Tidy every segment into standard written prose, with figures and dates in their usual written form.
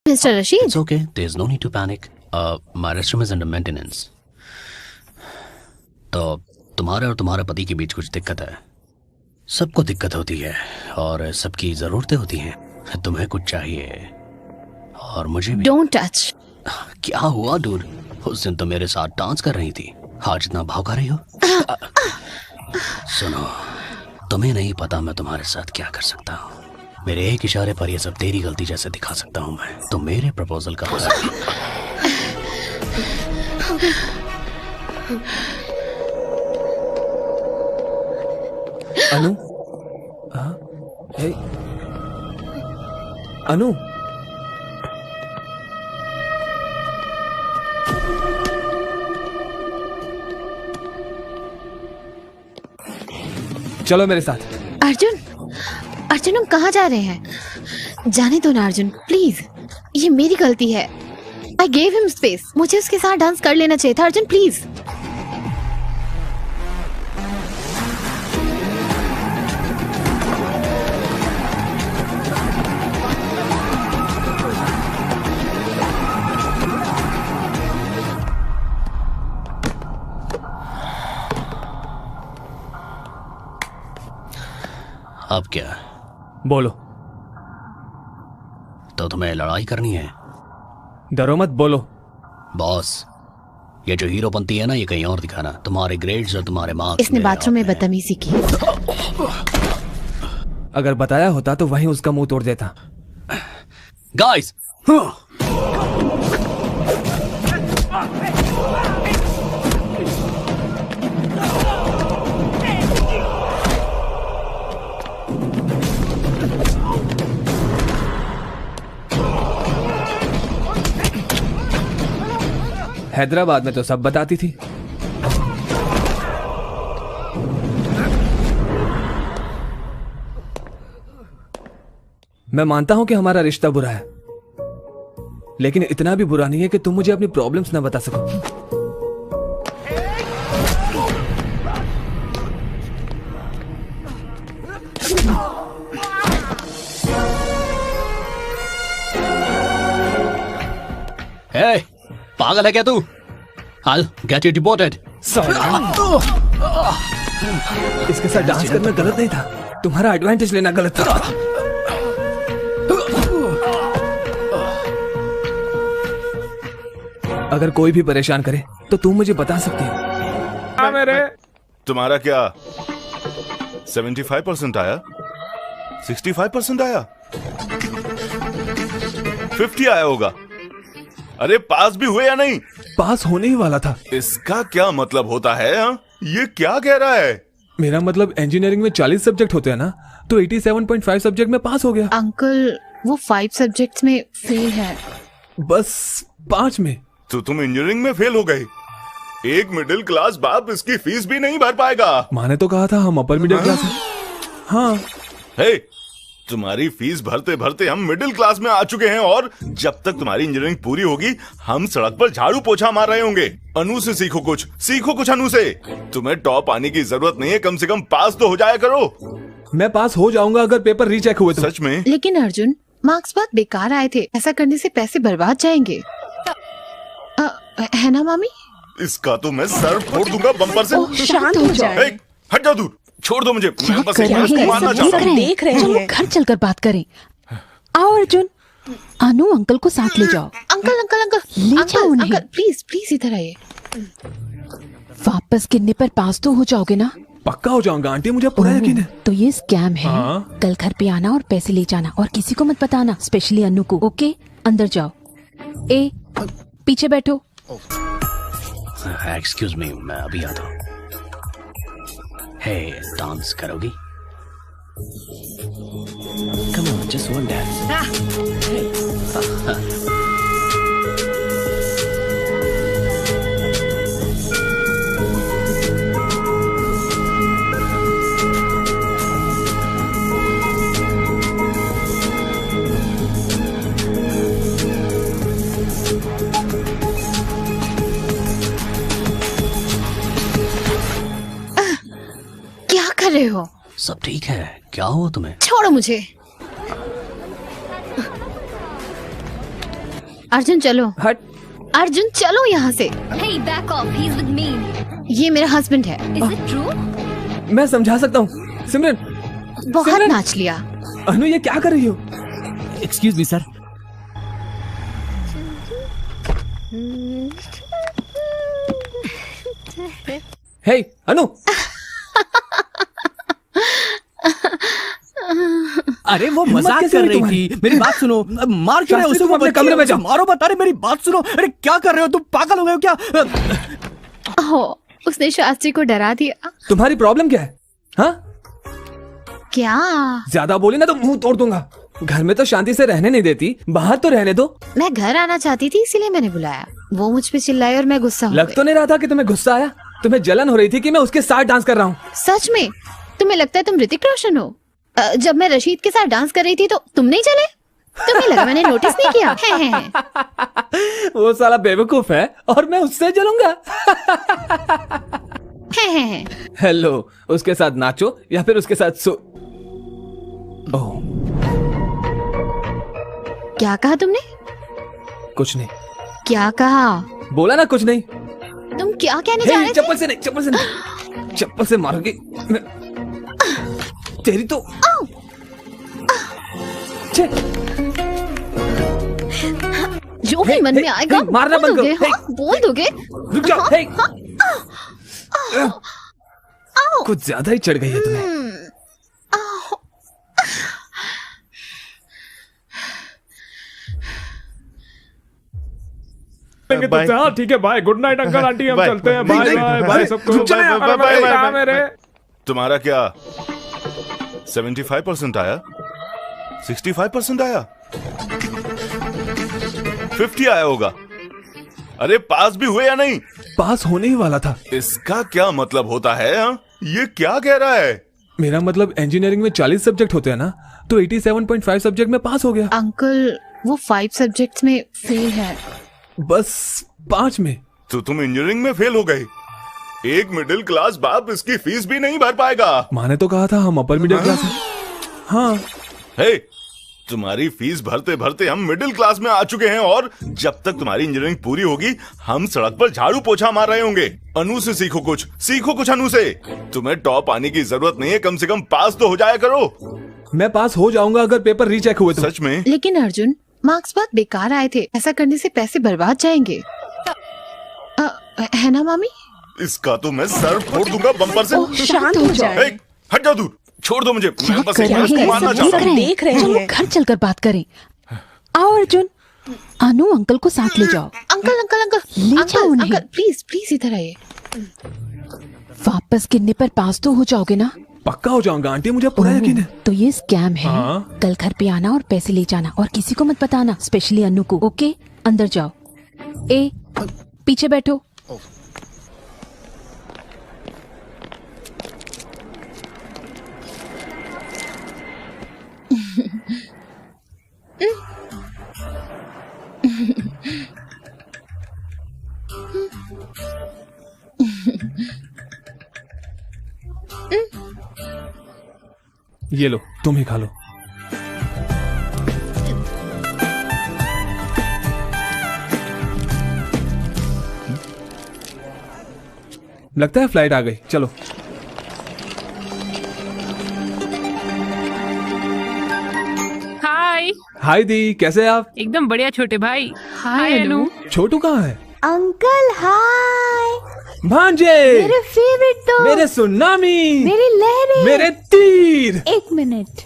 Mr. Rashid. It's okay. There's no need to panic. My restroom is under maintenance. तो तुम्हारे और तुम्हारे पति के बीच कुछ दिक्कत है। सबको दिक्कत होती है और सबकी जरूरतें होती हैं। तुम्हें कुछ चाहिए और मुझे भी। Don't touch. क्या हुआ डूड? उस दिन तो मेरे साथ डांस कर रही थी, आज इतना भौंका रही हो। सुनो, तुम्हें नहीं पता मैं तुम्हारे साथ क्या कर सकता हूँ। मेरे एक इशारे पर ये सब तेरी गलती जैसे दिखा सकता हूँ मैं। तो मेरे प्रपोजल का अनु, हे, अनु, चलो मेरे साथ। अर्जुन, अर्जुन हम कहाँ जा रहे हैं? जाने दो ना अर्जुन, प्लीज। ये मेरी गलती है। I gave him space. मुझे उसके साथ डांस कर लेना चाहिए था। अर्जुन प्लीज। अब क्या? बोलो। तो तुम्हें लड़ाई करनी है? डरो मत, बोलो। बॉस, ये जो हीरोपंती है ना, ये कहीं और दिखाना। तुम्हारे ग्रेड्स और तुम्हारे मार्क्स। इसने बाथरूम में बदतमीजी की। अगर बताया होता तो वहीं उसका मुंह तोड़ देता। गाइस, हैदराबाद में तो सब बताती थी। मैं मानता हूं कि हमारा रिश्ता बुरा है, लेकिन इतना भी बुरा नहीं है कि तुम मुझे अपनी प्रॉब्लम्स ना बता सको। हे, पागल है क्या तू? I'll get you deported. इसके साथ डांस करना गलत नहीं था, तुम्हारा एडवांटेज लेना गलत था। अगर कोई भी परेशान करे तो तुम मुझे बता सकती हो। मेरे तुम्हारा क्या 75% आया, 65% आया, 50 आया होगा? अरे पास भी हुए या नहीं? पास होने ही वाला था। इसका क्या मतलब होता है? ये क्या कह रहा है? मेरा मतलब इंजीनियरिंग में 40 सब्जेक्ट होते हैं ना, तो 87.5 सब्जेक्ट में पास हो गया। अंकल, वो 5 सब्जेक्ट्स में फेल है। बस 5 में। तो तुम इंजीनियरिंग में फेल हो गए? एक मिडिल क्लास बाप इसकी फीस भी नहीं भर पाएगा। माँ ने तो कहा था हम अपर मिडिल क्लास हैं। हाँ। हे, तुम्हारी फीस भरते भरते हम मिडिल क्लास में आ चुके हैं और जब तक तुम्हारी इंजीनियरिंग पूरी होगी हम सड़क पर झाड़ू पोछा मार रहे होंगे। अनु से सीखो कुछ अनु से। तुम्हें टॉप आने की जरूरत नहीं है, कम से कम पास तो हो जाया करो। मैं पास हो जाऊंगा अगर पेपर रीचेक हुए तो। सच में? लेकिन अर्जुन, मार्क्स बहुत बेकार आए थे। ऐसा करने से पैसे बर्बाद जाएंगे। है ना मामी? इसका तो मैं सर फोड़ दूंगा बम्पर से। शांत हो जाए। हट जाओ दूर, छोड़ दो मुझे। मैं बस एक बार मानना चाहता हूँ। देख रहे हैं। घर चलकर बात करें। आओ अर्जुन, अनु अंकल को साथ ले जाओ। अंकल अंकल अंकल ले जाओ उन्हें। अंकल प्लीज प्लीज इधर आइए। वापस गिरने पर पास तो हो जाओगे ना? पक्का हो जाऊंगा आंटी, मुझे पूरा यकीन है। तो ये स्कैम है। हाँ। कल घर पे आना और पैसे ले जाना और किसी को मत बताना, स्पेशली अनु को। ओके, अंदर जाओ। ए, पीछे बैठो। एक्सक्यूज मी, मैं अभी आता हूँ। हे, डांस करोगी? Come on, just one dance. क्या कर रहे हो? सब ठीक है? क्या हुआ तुम्हें? छोड़ो मुझे। अर्जुन चलो, हट। अर्जुन चलो यहाँ से। Hey, back off. He's with me. ये मेरा हस्बैंड है। Is it true? मैं समझा सकता हूँ। सिमरन, बहुत सिमरन! नाच लिया। अनु ये क्या कर रही हो? Excuse me sir. Hey Anu, अरे वो हिम्मत मजाक कैसे कर हुई रही तुम्हारी? थी। मेरी बात सुनो। मार क्यों रहे हो शास्त्री, उसे? तुम वो अपने बच्ची कमरे है, में उसे जाओ। मारो मत। अरे मेरी बात सुनो। अरे क्या कर रहे हो तुम? पागल हो गए हो क्या? ओह, उसने शास्त्री को डरा दिया। तुम्हारी प्रॉब्लम क्या है? हाँ, क्या? ज्यादा बोली ना तो मुंह तोड़ दूंगा। घर में तो शांति से रहने नहीं देती, बाहर तो रहने दो। मैं घर आना चाहती थी इसीलिए मैंने बुलाया। वो मुझ पे चिल्लाई और मैं गुस्सा हो लग गई। तो नहीं रहा था कि तुम्हें गुस्सा आया। तुम्हें जलन हो रही थी कि मैं उसके साथ डांस कर रहा हूँ। सच में? तुम्हें लगता है तुम ऋतिक रोशन हो? जब मैं रशीद के साथ डांस कर रही थी तो तुम नहीं चले? तुम्हें लगा मैंने नोटिस नहीं किया? है। वो साला बेवकूफ है और मैं उससे जलूंगा। है। हेलो, उसके साथ नाचो या फिर उसके साथ सो। ओह, क्या कहा तुमने? कुछ नहीं। क्या कहा? बोला ना कुछ नहीं। तुम क्या कहने जा रहे थे? चप्पल से नहीं, चप्पल से नहीं, चप्पल से मारोगी तेरी तो। छे, जो भी मन में आएगा मारना बोल बंद दोगे? करो। हाँ, बोल दोगे? रुक जाओ। हे, कुछ ज्यादा ही चढ़ गई है तुम्हें। बाय। हाँ ठीक है, bye. Good night uncle aunty, हम बाय। चलते हैं। नहीं, बाय नहीं, बाय बाय। बाय सबको। Bye, bye, bye, bye, bye, काम है रे। तुम्हारा क्या 75% आया? 65% आया? 50 आया होगा? अरे पास भी हुए या नहीं? पास होने ही वाला था। इसका क्या मतलब होता है? हाँ? ये क्या कह रहा है? मेरा मतलब इंजीनियरिंग में 40 सब्जेक्ट होते हैं ना, तो 87.5 सब्जेक्ट में पास हो गया। अंकल वो 5 सब्जेक्ट्स में फेल है। बस 5 में। तो तुम इंजीनियरिंग में फेल हो गए। एक मिडिल क्लास बाप इसकी फीस भी नहीं भर पाएगा। माँ ने तो कहा था हम अपर मिडिल क्लास हैं। हाँ, हे, तुम्हारी फीस भरते भरते हम मिडिल क्लास में आ चुके हैं और जब तक तुम्हारी इंजीनियरिंग पूरी होगी हम सड़क पर झाड़ू पोछा मार रहे होंगे। अनु से सीखो कुछ अनु से। तुम्हें टॉप आने की जरूरत नहीं है, कम से कम पास तो हो जाया करो। मैं पास हो जाऊंगा अगर पेपर रीचेक हुए तो। सच में? लेकिन अर्जुन मार्क्स बहुत बेकार आए थे, ऐसा करने से पैसे बर्बाद जाएंगे। है ना मामी? इसका तो मैं सर फोड़ दूंगा बम्पर से। शांत हो जाओ। ए, हट जाओ दूर, छोड़ दो मुझे। मैं बस कर एक रहे बार इसको हैं? मारना सब चाहता हूँ। देख रहे हैं। चलो घर चलकर बात करें। आओ अर्जुन, अनु अंकल को साथ ले जाओ। अंकल अंकल अंकल ले जाओ अंकल उन्हें। अंकल प्लीज प्लीज इधर आइए। वापस गिरने पर पास तो हो जाओगे ना? पक्का हो जाऊंगा आंटी, मुझे पूरा यकीन है। तो ये स्कैम है। हाँ। कल घर पे आना और पैसे ले जाना और किसी को मत बताना, स्पेशली अनु को। ओके, अंदर जाओ। ए, पीछे बैठो। ये लो, तुम ही खा लो। लगता है फ्लाइट आ गई, चलो। हाय। हाय दी, कैसे हैं आप? एकदम बढ़िया छोटे भाई। हाय अनु। छोटू कहाँ है? Uncle hi. भांजे, मेरे फेवरेट तो मेरे सुनामी, मेरी लहरें। मेरे तीर। एक मिनट,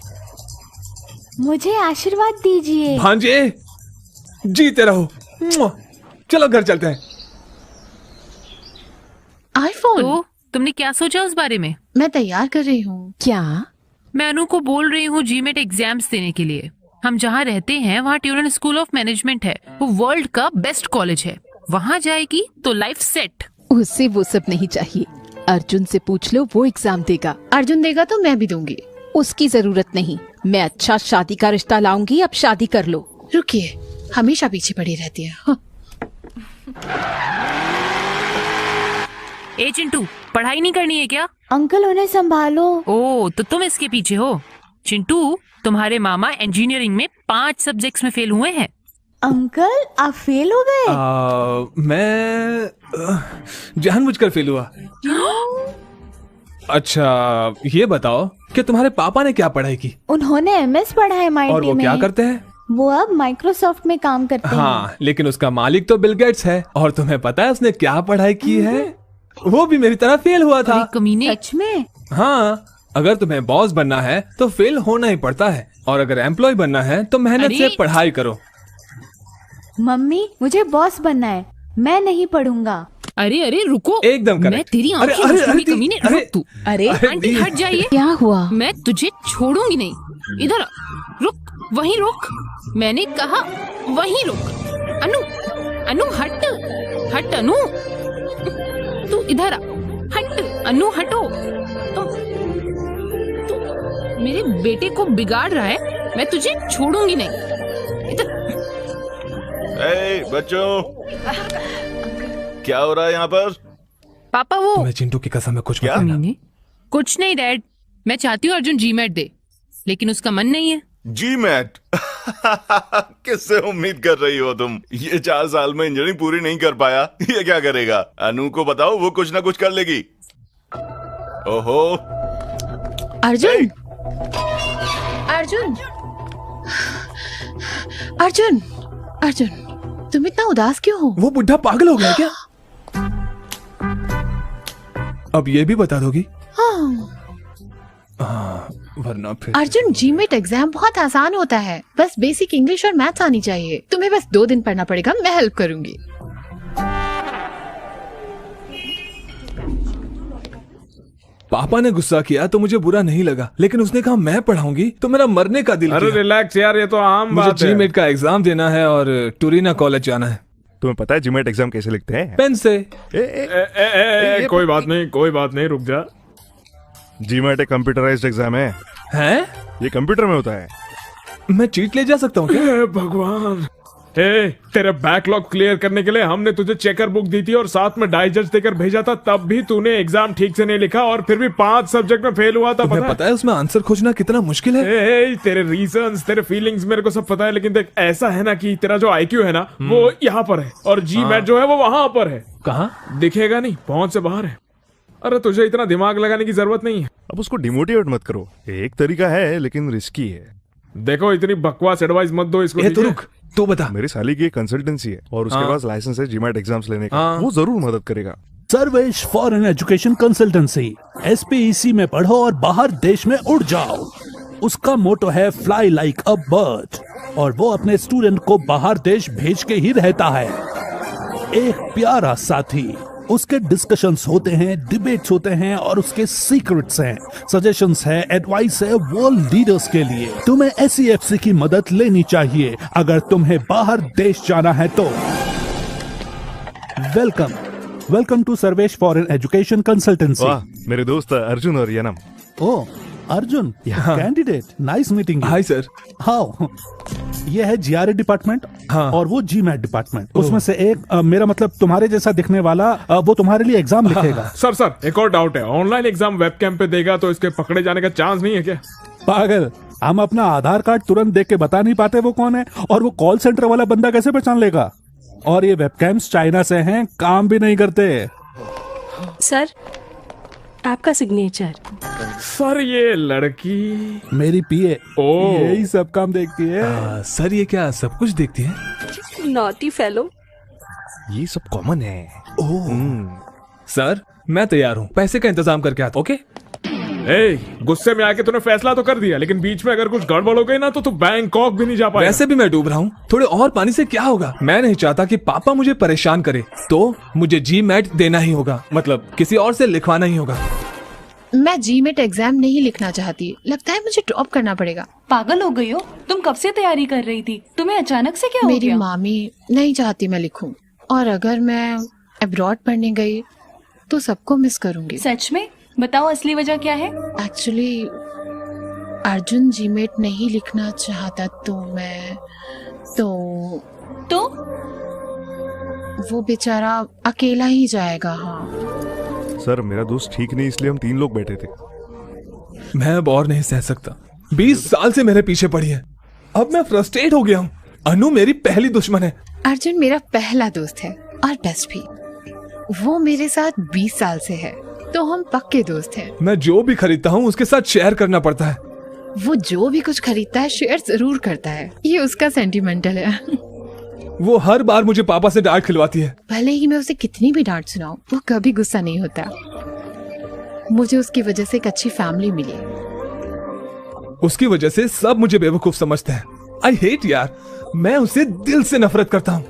मुझे आशीर्वाद दीजिए। भांजे, जीते रहो। मुआ। चलो घर चलते हैं। आईफोन। तो तुमने क्या सोचा उस बारे में? मैं तैयार कर रही हूँ। क्या? मैं अनु को बोल रही हूँ जीमेट एग्जाम्स देने के लिए। हम जहाँ रहते हैं वहाँ ट्यूरन स्कूल ऑफ मैनेजमेंट है, वो वर्ल्ड का बेस्ट कॉलेज है। वहाँ जाएगी तो लाइफ सेट। उससे वो सब नहीं चाहिए। अर्जुन से पूछ लो, वो एग्जाम देगा। अर्जुन देगा तो मैं भी दूंगी। उसकी जरूरत नहीं, मैं अच्छा शादी का रिश्ता लाऊंगी। अब शादी कर लो। रुकिए, हमेशा पीछे पड़ी रहती है। हाँ। ए चिंटू, पढ़ाई नहीं करनी है क्या? अंकल उन्हें संभालो। ओ, तो तुम इसके पीछे हो। चिंटू, तुम्हारे मामा इंजीनियरिंग में 5 सब्जेक्ट्स में फेल हुए हैं। अंकल आप फेल हो गए? मैं जानबूझकर फेल हुआ। अच्छा ये बताओ कि तुम्हारे पापा ने क्या पढ़ाई की? उन्होंने MS पढ़ा है MIT में। और वो क्या करते हैं? वो अब माइक्रोसॉफ्ट में काम करते हैं। हाँ, लेकिन उसका मालिक तो बिल गेट्स है। और तुम्हें पता है उसने क्या पढ़ाई की है? वो भी मेरी तरह फेल हुआ था। कमीने। सच में? हाँ, अगर तुम्हें बॉस बनना है तो फेल होना ही पड़ता है, और अगर एम्प्लॉय बनना है तो मेहनत से पढ़ाई करो। मम्मी मुझे बॉस बनना है, मैं नहीं पढ़ूंगा। अरे अरे रुको, एकदम मैं करेक्ट। तेरी अरे, आंखें अरे, नचूंगी, अरे, कमीने। अरे, रुक तू। अरे आंटी हट जाइए। क्या हुआ? मैं तुझे छोड़ूंगी नहीं। इधर आ। रुक, वहीं रुक। मैंने कहा वहीं रुक। अनु, अनु हट, हट अनु। तू इधर आ, हट अनु, हटो। तू मेरे बेटे को बिगाड़ रहा है, मैं तुझे छोड़ूंगी नहीं। इधर। बच्चों क्या हो रहा है यहाँ पर? पापा वो मैं चिंटू की कसम में कुछ क्या? मत कहना। कुछ नहीं डैड, मैं चाहती हूँ अर्जुन GMAT दे, लेकिन उसका मन नहीं है। GMAT? किससे उम्मीद कर रही हो तुम? ये 4 साल में इंजीनियरिंग पूरी नहीं कर पाया, ये क्या करेगा? अनु को बताओ, वो कुछ ना कुछ कर लेगी। ओहो अर्जुन, अर्जुन, अर्जुन, अर्जुन, तुम इतना उदास क्यों हो? वो बुढ़ा पागल हो गया क्या? अब ये भी बता दोगी? हाँ। वरना फिर अर्जुन GMAT एग्जाम बहुत आसान होता है, बस बेसिक इंग्लिश और मैथ्स आनी चाहिए। तुम्हें बस 2 दिन पढ़ना पड़ेगा, मैं हेल्प करूंगी। पापा ने गुस्सा किया तो मुझे बुरा नहीं लगा, लेकिन उसने कहा मैं पढ़ाऊंगी तो मेरा मरने का दिल अरे किया। रिलैक्स यार, ये तो आम मुझे बात है। GMAT का एग्जाम देना है और टूरिना कॉलेज जाना है। तुम्हें पता है GMAT एग्जाम कैसे लिखते हैं? पेन से। कोई बात नहीं, कोई बात नहीं, रुक जा। GMAT एक कंप्यूटराइज्ड एग्जाम है। हैं? ये कंप्यूटर में होता है। मैं चीट ले जा सकता हूँ क्या? हे भगवान। तेरे बैकलॉग क्लियर करने के लिए हमने तुझे चेकर बुक दी थी और साथ में डाइजेस्ट देकर भेजा था, तब भी तूने एग्जाम ठीक से नहीं लिखा और फिर भी 5 सब्जेक्ट में फेल हुआ था। तुम्हें पता है उसमें आंसर खोजना कितना मुश्किल है? तेरे रीजंस, तेरे फीलिंग्स मेरे को सब पता है, लेकिन देख ऐसा है ना कि तेरा जो IQ है ना वो यहाँ पर है और GMAT जो है वो वहां पर है। कहाँ? दिखेगा नहीं, पहुंच से बाहर है। अरे तुझे इतना दिमाग लगाने की जरूरत नहीं है। अब उसको डिमोटिवेट मत करो, एक तरीका है लेकिन रिस्की है। देखो इतनी बकवास एडवाइस मत दो इसको। तो रुक, तू बता। मेरी साली की एक कंसल्टेंसी है और उसके पास लाइसेंस है GMAT एग्जाम्स लेने का। वो जरूर मदद करेगा। Sarvesh foreign education consultancy, SPEC में पढ़ो और बाहर देश में उड़ जाओ। उसका मोटो है फ्लाई लाइक अ बर्ड, और वो अपने स्टूडेंट को बाहर देश भेज के ही रहता है। एक प्यारा साथी, उसके डिस्कशंस होते हैं, डिबेट्स होते हैं और उसके सीक्रेट्स हैं, सजेशंस है, एडवाइस है वर्ल्ड लीडर्स के लिए। तुम्हें SEFC की मदद लेनी चाहिए अगर तुम्हें बाहर देश जाना है तो। Welcome to Sarvesh foreign education consultancy. वाह, मेरे दोस्त अर्जुन और Yanam. Oh Arjun, candidate, nice meeting. Hi sir. How? ये है GRE डिपार्टमेंट। हाँ। और वो GMAT डिपार्टमेंट। उसमें से एक मेरा मतलब तुम्हारे जैसा दिखने वाला वो तुम्हारे लिए एग्जाम लिखेगा। सर एक और डाउट है, ऑनलाइन एग्जाम वेबकैम पे देगा तो इसके पकड़े जाने का चांस नहीं है क्या? पागल, हम अपना आधार कार्ड तुरंत देख के बता नहीं पाते वो कौन है, और वो कॉल सेंटर वाला बंदा कैसे पहचान लेगा? और ये वेबकैम्स चाइना से हैं, काम भी नहीं करते। सर आपका सिग्नेचर। सर ये लड़की मेरी PA ओह। यही सब काम देखती है। सर ये क्या सब कुछ देखती है? Naughty fellow. ये सब कॉमन है। सर मैं तैयार हूँ, पैसे का इंतजाम करके आता। ओके? गुस्से में आके तूने फैसला तो कर दिया, लेकिन बीच में अगर कुछ गड़बड़ हो गई ना तो तू बैंकॉक भी नहीं जा पाएगा। वैसे भी मैं डूब रहा हूँ, थोड़े और पानी से क्या होगा? मैं नहीं चाहता कि पापा मुझे परेशान करे, तो मुझे GMAT देना ही होगा, मतलब किसी और से लिखवाना ही होगा। मैं GMAT एग्जाम नहीं लिखना चाहती, लगता है मुझे ड्रॉप करना पड़ेगा। पागल हो गई हो तुम? कब से तैयारी कर रही थी, तुम्हें अचानक से क्या हो गया? मेरी मामी नहीं चाहती मैं लिखूं, और अगर मैं अब्रॉड पढ़ने गई तो सबको मिस करूंगी। सच में? बताओ असली वजह क्या है? एक्चुअली अर्जुन GMAT नहीं लिखना चाहता तो मैं तो वो बेचारा अकेला ही जाएगा। हाँ सर मेरा दोस्त ठीक नहीं, इसलिए हम 3 लोग बैठे थे। मैं अब और नहीं सह सकता। 20 साल से मेरे पीछे पड़ी है, अब मैं फ्रस्ट्रेट हो गया हूँ। अनु मेरी पहली दुश्मन है। अर्जुन मेरा पहला दोस्त है और बेस्ट भी। वो मेरे साथ 20 साल से है, तो हम पक्के दोस्त हैं। मैं जो भी खरीदता हूँ उसके साथ शेयर करना पड़ता है। वो जो भी कुछ खरीदता है शेयर जरूर करता है, ये उसका सेंटिमेंटल है। वो हर बार मुझे पापा से डांट खिलवाती है। भले ही मैं उसे कितनी भी डांट सुनाऊं, वो कभी गुस्सा नहीं होता। मुझे उसकी वजह से एक अच्छी फैमिली मिली। उसकी वजह से सब मुझे बेवकूफ समझते हैं। आई हेट यार, मैं उसे दिल से नफरत करता हूँ,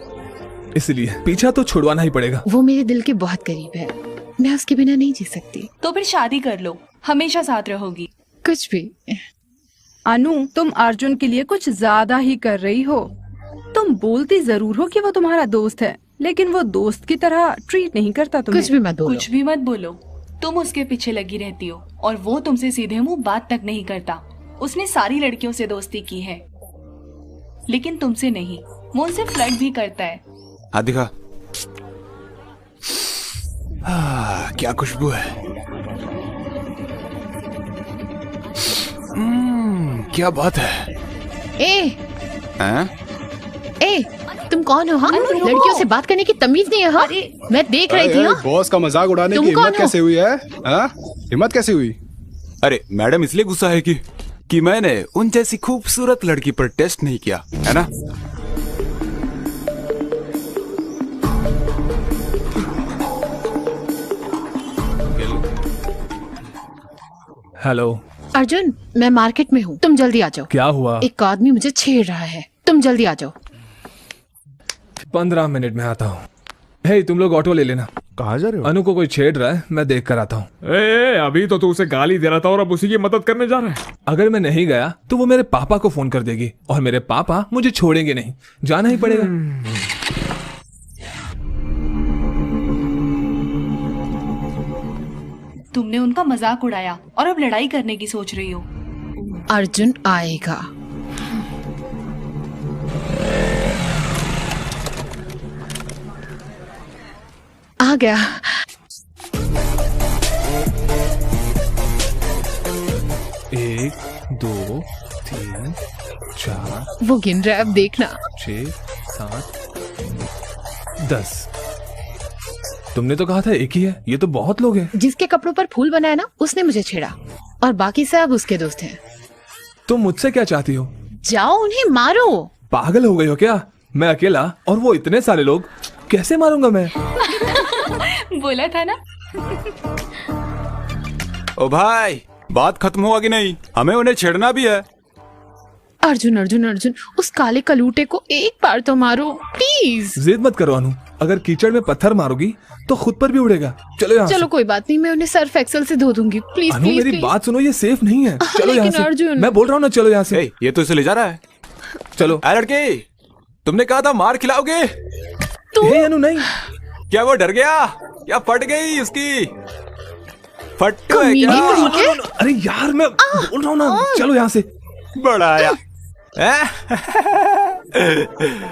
इसलिए पीछा तो छुड़वाना ही पड़ेगा। वो मेरे दिल के बहुत करीब है, मैं उसके बिना नहीं जी सकती। तो फिर शादी कर लो, हमेशा साथ रहोगी। कुछ भी। अनु, तुम अर्जुन के लिए कुछ ज्यादा ही कर रही हो। तुम बोलती जरूर हो कि वो तुम्हारा दोस्त है, लेकिन वो दोस्त की तरह ट्रीट नहीं करता तुम्हें। कुछ भी मत बोलो। कुछ भी मत बोलो। तुम उसके पीछे लगी रहती हो और वो तुमसे सीधे मुंह बात तक नहीं करता। उसने सारी लड़कियों से दोस्ती की है, लेकिन तुमसे नहीं। वो उनसे फ्लर्ट भी करता है। हाँ दिखा। क्या खुशबू है। क्या बात है। ए, तुम कौन हो? हाँ, लड़कियों से बात करने की तमीज नहीं है। हाँ, मैं देख रही थी। बॉस का मजाक उड़ाने की हिम्मत कैसे हुई है? हिम्मत कैसे हुई? अरे मैडम इसलिए गुस्सा है कि मैंने उन जैसी खूबसूरत लड़की पर टेस्ट नहीं किया है ना। हेलो अर्जुन, मैं मार्केट में हूँ, तुम जल्दी आ जाओ। क्या हुआ? एक आदमी मुझे छेड़ रहा है, तुम जल्दी आ जाओ। 15 मिनट में आता हूँ। हे, तुम लोग ऑटो ले लेना। कहाँ जा रहे हो? अनु को कोई छेड़ रहा है, मैं देख कर आता हूँ। अभी तो तू उसे गाली दे रहा था और अब उसी की मदद करने जा रहा है। अगर मैं नहीं गया तो वो मेरे पापा को फोन कर देगी और मेरे पापा मुझे छोड़ेंगे नहीं, जाना ही पड़ेगा। तुमने उनका मजाक उड़ाया और अब लड़ाई करने की सोच रही हो। अर्जुन आएगा। आ गया। एक, 2, 3, 4। वो गिन रहा है, अब देखना। 6, 7, 10। तुमने तो कहा था एक ही है, ये तो बहुत लोग हैं। जिसके कपड़ों पर फूल बनाया ना, उसने मुझे छेड़ा और बाकी सब उसके दोस्त हैं। तुम मुझसे क्या चाहती हो? जाओ उन्हें मारो। पागल हो गई हो क्या? मैं अकेला और वो इतने सारे लोग, कैसे मारूंगा मैं? बोला था ना। ओ भाई, बात खत्म हुआ कि नहीं? हमें उन्हें छेड़ना भी है। अर्जुन अर्जुन अर्जुन, उस काले कलूटे को एक बार तो मारो प्लीज। जिद मत करो अनु, अगर कीचड़ में पत्थर मारोगी तो खुद पर भी उड़ेगा। चलो यहाँ चलो कोई बात नहीं, मैं उन्हें सर्फ एक्सेल से धो दूंगी। प्लीज अनु, प्लीज मेरी प्लीज। बात सुनो, ये सेफ नहीं है। चलो यहाँ से। अर्जुन, मैं बोल रहा हूँ ना, चलो यहाँ से। ये तो इसे ले जा रहा है। चलो। लड़के, तुमने कहा था मार खिलाओगे। हे अनु, नहीं। क्या वो डर गया? क्या फट गई उसकी? फट्टू है क्या? अरे यार, मैं बोल रहा हूँ ना, चलो यहाँ से। बड़ा आया।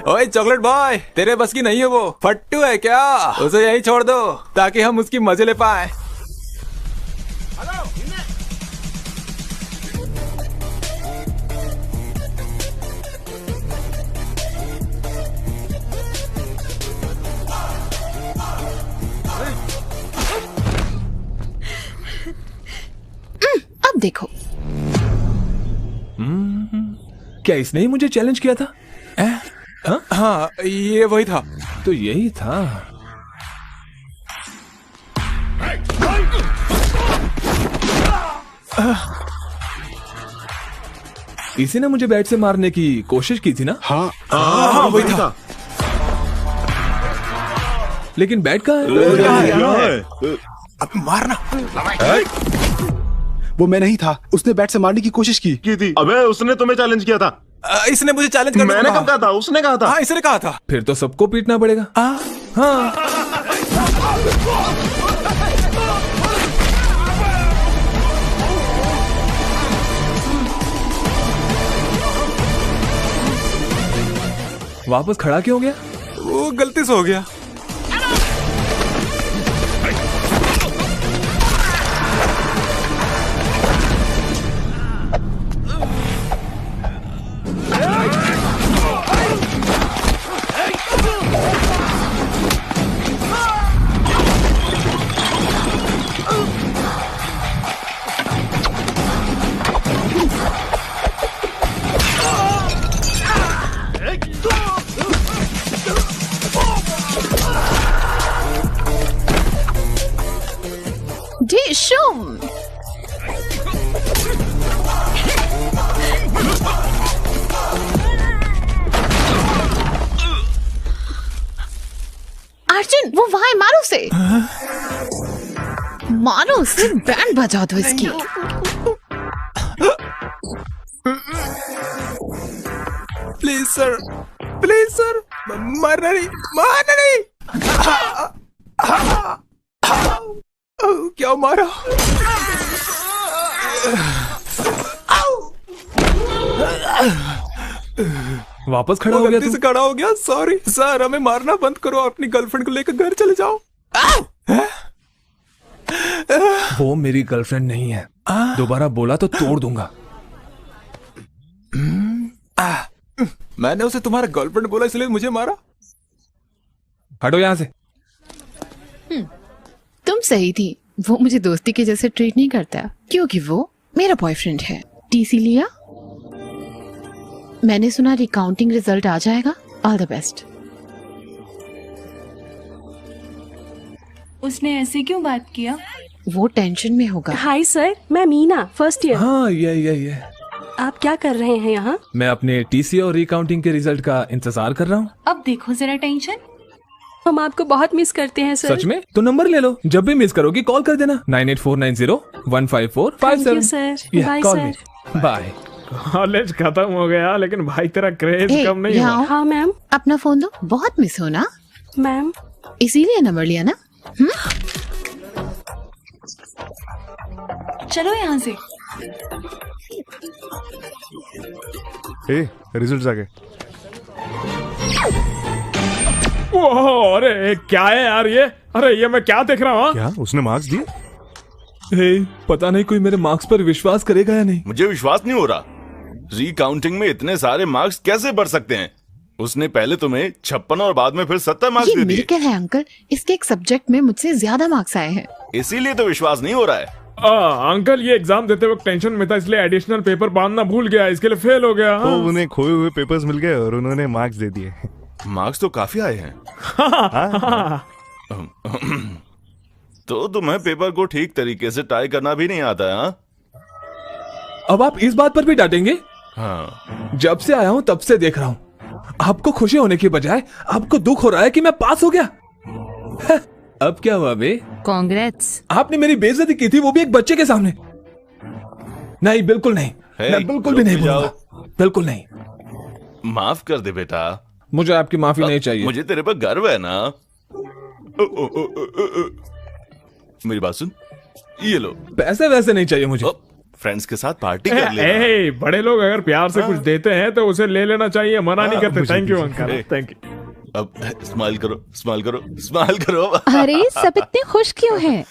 ओए चॉकलेट बॉय, तेरे बस की नहीं है वो। फट्टू है क्या? उसे यहीं छोड़ दो ताकि हम उसकी मजे ले पाए। अब देखो। क्या इसने ही मुझे चैलेंज किया था? हाँ, ये वही था। तो यही था। इसी ने मुझे बैट से मारने की कोशिश की थी ना? हाँ, वही था। लेकिन बैट कहाँ है? अब मारना। वो मैं नहीं था, उसने बैट से मारने की कोशिश की थी। अबे उसने तुम्हें चैलेंज किया था। इसने मुझे चैलेंज करने मैंने कब कहा था? उसने कहा था। हाँ, इसने कहा था। फिर तो सबको पीटना पड़ेगा। हाँ। वापस खड़ा क्यों हो गया? वो गलती से हो गया। अर्जुन वो वहां है, मारो उसे। मारो उसे, बैंड बजा दो इसकी। प्लीज सर, मारना नहीं। क्या मारा? वापस खड़ा हो गया गलती से खड़ा हो गया, सॉरी सर। हमें मारना बंद करो, अपनी गर्लफ्रेंड को लेकर घर चले जाओ। वो मेरी गर्लफ्रेंड नहीं है, दोबारा बोला तो तोड़ दूंगा। मैंने उसे तुम्हारा गर्लफ्रेंड बोला इसलिए मुझे मारा। हटो यहाँ से। तुम सही थी, वो मुझे दोस्ती के जैसे ट्रीट नहीं करता क्योंकि वो मेरा बॉयफ्रेंड है। टीसी लिया? मैंने सुना रिकाउंटिंग रिजल्ट आ जाएगा। All the best. उसने ऐसे क्यों बात किया? वो टेंशन में होगा। हाय सर, मैं मीना, फर्स्ट ईयर। हाँ ये आप क्या कर रहे हैं यहाँ? मैं अपने टीसी और रिकाउंटिंग के रिजल्ट का इंतजार कर रहा हूँ। अब देखो जरा टेंशन। हम आपको बहुत मिस करते हैं सर। सच में? तो नंबर ले लो, जब भी मिस करोगी कॉल कर देना। 9849015457। Thank you sir. Bye sir. Bye. College खत्म हो गया लेकिन भाई तेरा क्रेज कम नहीं हुआ। हाँ मैम। अपना फोन दो, बहुत मिस हो ना मैम। इसीलिए नंबर लिया ना। चलो यहाँ से। रिजल्ट्स आ गए। ओह, अरे क्या है यार ये? अरे ये मैं क्या देख रहा हूँ? क्या उसने मार्क्स दिए? पता नहीं कोई मेरे मार्क्स पर विश्वास करेगा या नहीं। मुझे विश्वास नहीं हो रहा। रिकाउंटिंग में इतने सारे मार्क्स कैसे बढ़ सकते हैं? उसने पहले तुम्हें 56 और बाद में फिर 70 मार्क्स दे दिए। मिरेकल है अंकल, इसके एक सब्जेक्ट में मुझसे ज्यादा मार्क्स आए हैं। इसीलिए तो विश्वास नहीं हो रहा है। अंकल ये एग्जाम देते वक्त टेंशन में था इसलिए एडिशनल पेपर बांधना भूल गया, इसके लिए फेल हो गया। तो उन्हें खोए हुए पेपर्स मिल गए और उन्होंने मार्क्स दे दिए। मार्क्स तो काफी आए हैं। तो तुम्हें पेपर को ठीक तरीके से टाई करना भी नहीं आता है? अब आप इस बात पर भी डांटेंगे? हाँ। जब से आया हूँ तब से देख रहा हूँ आपको खुशी होने की बजाय आपको दुख हो रहा है कि मैं पास हो गया। अब क्या हुआ बे? कांग्रेट्स। आपने मेरी बेइज्जती की थी, वो भी एक बच्चे के सामने। नहीं बिल्कुल नहीं, मैं बिल्कुल भी नहीं बोलूंगा, बिल्कुल नहीं। माफ कर दे बेटा। मुझे आपकी माफी नहीं चाहिए। मुझे तेरे पर गर्व है ना। मेरी बात सुन, ये लो। पैसे वैसे नहीं चाहिए मुझे। फ्रेंड्स के साथ पार्टी कर ले। बड़े लोग अगर प्यार से कुछ देते हैं तो उसे ले लेना चाहिए, मना नहीं करते। Thank you uncle, thank you. अब स्माइल करो, स्माइल करो, स्माइल करो। अरे सब इतने खुश क्यों हैं?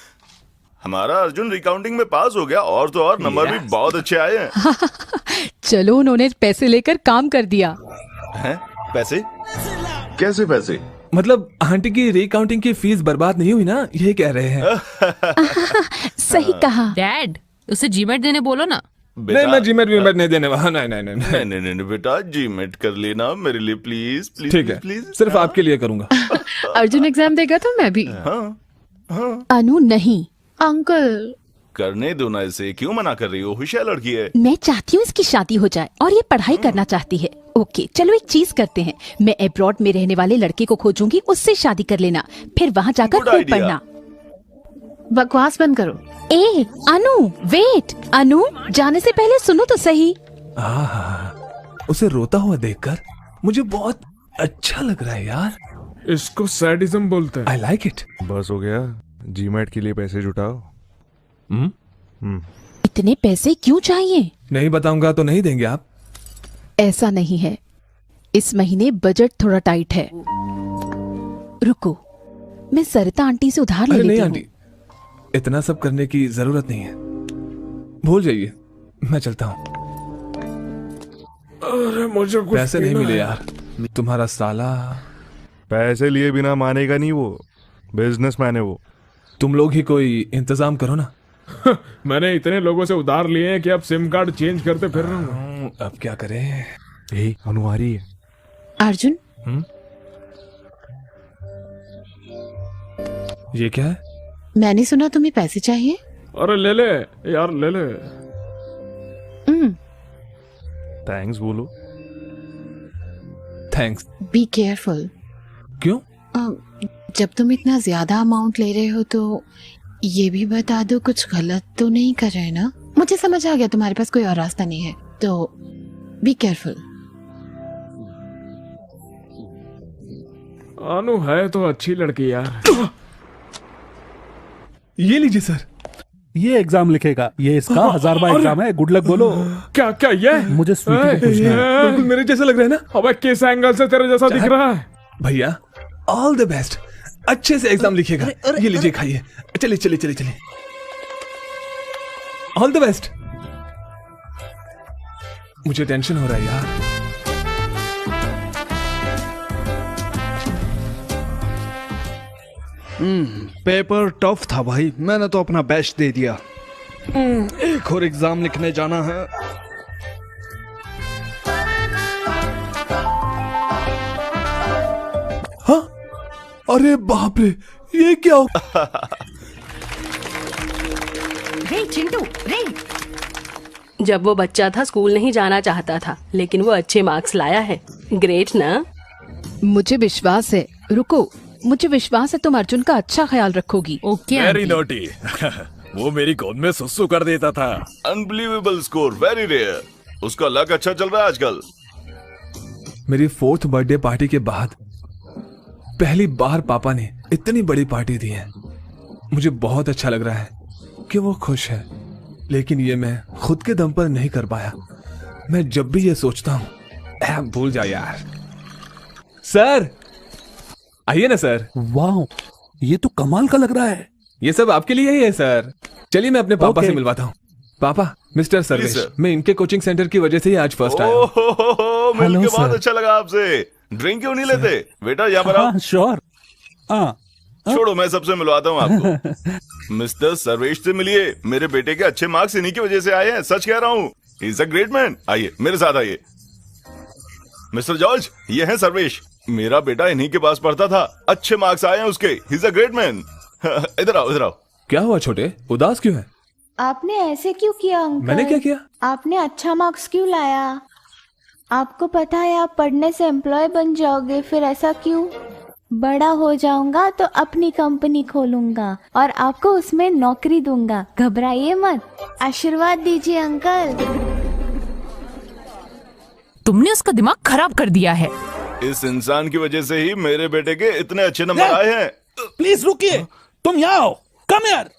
हमारा अर्जुन रिकाउंटिंग में पास हो गया और तो और नंबर भी बहुत अच्छे आए हैं। चलो उन्होंने पैसे लेकर काम कर दिया। हैं? पैसे? कैसे पैसे? मतलब आंटी की रिकाउंटिंग की फीस बर्बाद नहीं हुई ना, ये कह रहे हैं। सही कहा। डैड उसे जीमेट देने बोलो ना। नहीं मैं जीमेट वीमेट नहीं देने वाला। नहीं बेटा जीमेट कर लेना मेरे लिए प्लीज प्लीज। ठीक है, प्लीज सिर्फ आपके लिए करूंगा। अर्जुन एग्जाम देगा तो मैं भी। अनु नहीं। अंकल करने दो ना इसे, क्यों मना कर रही हो? होशियार लड़की है। मैं चाहती हूँ इसकी शादी हो जाए और ये पढ़ाई करना चाहती है। ओके चलो एक चीज करते हैं, मैं अब्रॉड में रहने वाले लड़के को खोजूंगी, उससे शादी कर लेना, फिर वहाँ जाकर खूब पढ़ना। बकवास बंद करो। ए अनु वेट, अनु जाने से पहले सुनो तो सही। उसे रोता हुआ देखकर मुझे बहुत अच्छा लग रहा है यार। इसको सैडिज्म बोलते हैं। I like it. बस हो गया, जीमेट के लिए पैसे जुटाओ। इतने पैसे क्यों चाहिए? नहीं बताऊंगा तो नहीं देंगे आप? ऐसा नहीं है, इस महीने बजट थोड़ा टाइट है। रुको मैं सरिता आंटी से उधार ले लेती हूँ। नहीं आंटी, इतना सब करने की जरूरत नहीं है, भूल जाइए, मैं चलता हूँ। अरे मुझे कुछ पैसे नहीं मिले यार। तुम्हारा साला पैसे लिए बिना मानेगा नहीं, वो बिजनेसमैन है वो। तुम लोग ही कोई इंतजाम करो ना। मैंने इतने लोगों से उधार लिए हैं कि अब सिम कार्ड चेंज करते फिर रहा हूँ। अब क्या करें? अनुहारी है। अर्जुन ये क्या है? मैंने सुना तुम्हें पैसे चाहिए। अरे ले ले यार, ले ले। थैंक्स बोलो। थैंक्स। Be careful. क्यों? जब तुम इतना ज्यादा अमाउंट ले रहे हो तो ये भी बता दो कुछ गलत तो नहीं कर रहे ना? मुझे समझ आ गया तुम्हारे पास कोई और रास्ता नहीं है, तो बी केयरफुल। अनु है तो अच्छी लड़की यार। ये लीजिए सर। ये एग्जाम लिखेगा, ये इसका 1000वां एग्जाम है। गुड लक बोलो। क्या क्या ये? मुझे स्वीटी को पूछना है। बिल्कुल मेरे जैसा लग रहा है ना? अबे किस एंगल से तेरे जैसा दिख रहा है? भैया ऑल द बेस्ट, अच्छे से एग्जाम लिखेगा। ये लीजिए खाइए। चलिए चलिए चलिए चलिए, ऑल द बेस्ट। मुझे टेंशन हो रहा है यार। पेपर टफ था भाई, मैंने तो अपना बेस्ट दे दिया। एक और एग्जाम लिखने जाना है। हाँ? अरे बाप रे, ये क्या हो? रे चिंटू रे। जब वो बच्चा था स्कूल नहीं जाना चाहता था, लेकिन वो अच्छे मार्क्स लाया है। ग्रेट ना? मुझे विश्वास है। रुको, मुझे विश्वास है तुम अर्जुन का अच्छा ख्याल रखोगी। Okay very naughty. वो मेरी गोद में सुसु कर देता था। Unbelievable score, very rare. उसका लक अच्छा चल रहा है आजकल। मेरी 4th बर्थडे पार्टी के बाद पहली बार पापा ने इतनी बड़ी पार्टी दी है। मुझे बहुत अच्छा लग रहा है कि वो खुश है, लेकिन ये मैं खुद के दम पर नहीं कर पाया। मैं जब भी ये सोचता हूँ, भूल जा यार। सर आइए ना सर। वाह, ये तो कमाल का लग रहा है। ये सब आपके लिए ही है सर। चलिए मैं अपने पापा से मिलवाता हूँ। पापा, मिस्टर सर्वेश, मैं इनके कोचिंग सेंटर की वजह से ही आज फर्स्ट आया हूँ। मिलके बहुत अच्छा लगा आपसे। ड्रिंक क्यों नहीं लेते बेटा? यहाँ पर आओ। श्योर। छोड़ो, मैं सबसे मिलवाता हूँ आपको। मिस्टर सर्वेश से मिलिए। मेरे बेटे के अच्छे मार्क्स इन्हीं की वजह से आए हैं, सच कह रहा हूँ। He is a great man. आइए मेरे साथ आइए। मिस्टर जॉर्ज, ये है सर्वेश। मेरा बेटा इन्हीं के पास पढ़ता था, अच्छे मार्क्स आए हैं उसके। He is a great man. इधर आओ, इधर आओ। क्या हुआ छोटे, उदास क्यों है? आपने ऐसे क्यों किया अंकल? मैंने क्या किया? आपने अच्छा मार्क्स क्यों लाया? आपको पता है आप पढ़ने से एम्प्लॉय बन जाओगे, फिर ऐसा क्यों? बड़ा हो जाऊंगा तो अपनी कंपनी खोलूंगा और आपको उसमें नौकरी दूंगा। घबराइए मत, आशीर्वाद दीजिए अंकल। तुमने उसका दिमाग खराब कर दिया है। इस इंसान की वजह से ही मेरे बेटे के इतने अच्छे नंबर आए हैं। प्लीज रुकिए, तुम यहाँ आओ। कम यार।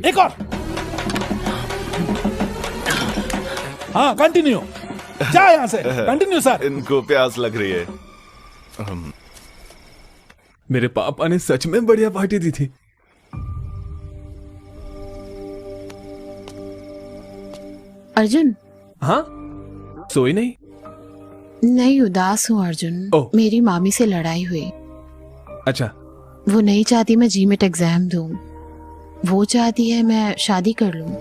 एक और। हाँ कंटिन्यू। जा यहाँ से। Continue sir. इनको प्यास लग रही है। मेरे पापा ने सच में बढ़िया पार्टी दी थी। अर्जुन। हाँ? सोई नहीं? नहीं, उदास हूँ अर्जुन। मेरी मामी से लड़ाई हुई। अच्छा। वो नहीं चाहती मैं जीमेट एग्जाम दूं, वो चाहती है मैं शादी कर लूं।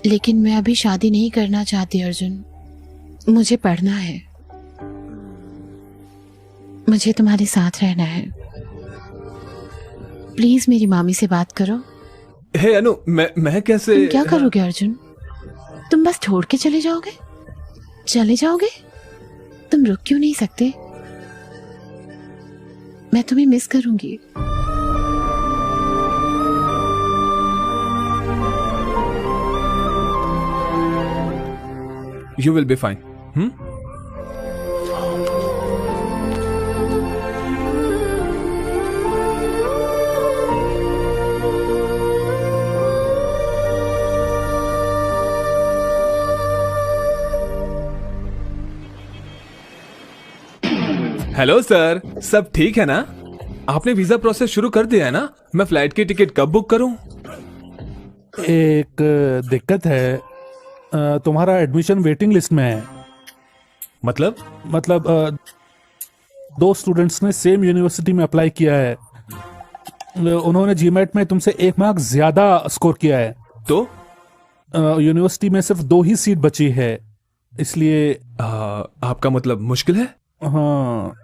लेकिन मैं अभी शादी नहीं करना चाहती अर्जुन, मुझे पढ़ना है। मुझे तुम्हारे साथ रहना है। प्लीज मेरी मामी से बात करो। हे अनु, मैं कैसे? तुम क्या करोगे अर्जुन? तुम बस छोड़ के चले जाओगे? चले जाओगे? तुम रुक क्यों नहीं सकते? मैं तुम्हें मिस करूंगी। You will be fine. Hello sir, सब ठीक है ना? आपने वीजा प्रोसेस शुरू कर दिया है ना? मैं फ्लाइट की टिकट कब बुक करूं? एक दिक्कत है, तुम्हारा एडमिशन वेटिंग लिस्ट में है। मतलब 2 स्टूडेंट्स ने सेम यूनिवर्सिटी में अप्लाई किया है। उन्होंने जीमेट में तुमसे 1 मार्क ज्यादा स्कोर किया है। तो यूनिवर्सिटी में सिर्फ 2 ही सीट बची है, इसलिए आपका मतलब मुश्किल है? हाँ।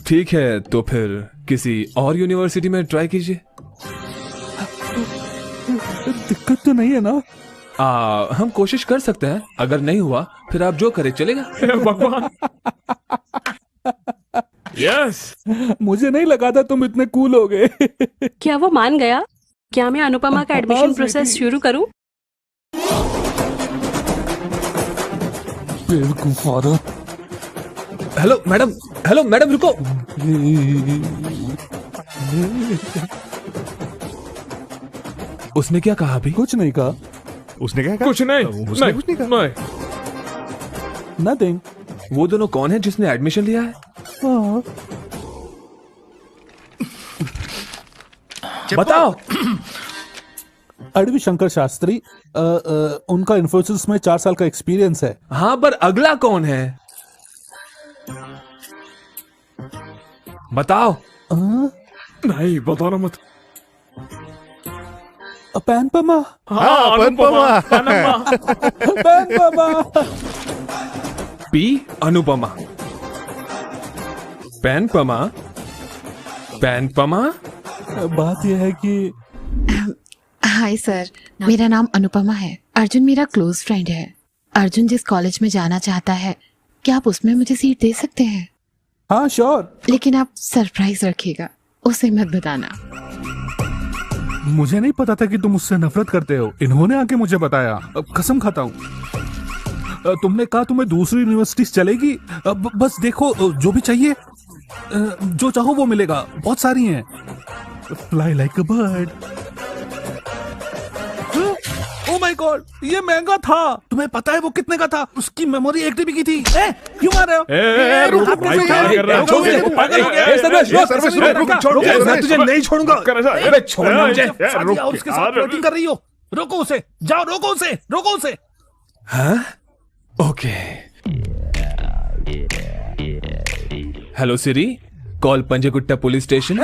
ठीक है, तो फिर किसी और यूनिवर्सिटी में ट्राई कीजिए। दिक्कत तो नहीं है ना? हम कोशिश कर सकते हैं, अगर नहीं हुआ फिर आप जो करे चलेगा। भगवान। यस। मुझे नहीं लगा था तुम इतने कूल हो गए। क्या वो मान गया? क्या मैं अनुपमा का एडमिशन प्रोसेस शुरू करूं? हेलो मैडम रुको। उसने क्या कहा अभी? कुछ नहीं कहा। उसने क्या कहा? कुछ नहीं। उसने कुछ नहीं कहा। नथिंग। वो दोनों कौन है जिसने एडमिशन लिया है? बताओ। अडवी शंकर शास्त्री, उनका इन्फोसिस में 4 साल का एक्सपीरियंस है। हाँ, पर अगला कौन है? बताओ। नहीं, बताना मत। पैनपमा। हाँ, पैनपमा। पैनपमा। पी अनुपमा। पैनपमा। बात यह है कि हाय सर, मेरा नाम अनुपमा है। अर्जुन मेरा क्लोज फ्रेंड है। अर्जुन जिस कॉलेज में जाना चाहता है, क्या आप उसमें मुझे सीट दे सकते हैं? हाँ श्योर। लेकिन आप सरप्राइज रखिएगा, उसे मत बताना। मुझे नहीं पता था कि तुम उससे नफरत करते हो। इन्होंने आके मुझे बताया। कसम खाता हूँ। तुमने कहा तुम्हें दूसरी यूनिवर्सिटी चलेगी। बस देखो, जो भी चाहिए, जो चाहो वो मिलेगा। बहुत सारी हैं। Fly like a bird. Oh my God, ये महंगा था। तुम्हें पता है वो कितने का था? उसकी मेमोरी 1 TB की थी। क्यों मार रहे हो? रुको भाई, क्या कर रहे हो? मैं तुझे नहीं छोड़ूंगा। छोड़ना मुझे। उसके साथ फ्लर्टिंग कर रही हो। रोको उसे, जाओ, रोको उसे। हाँ? ओके। हेलो सिरी, कॉल पंजगुट्टा पुलिस स्टेशन।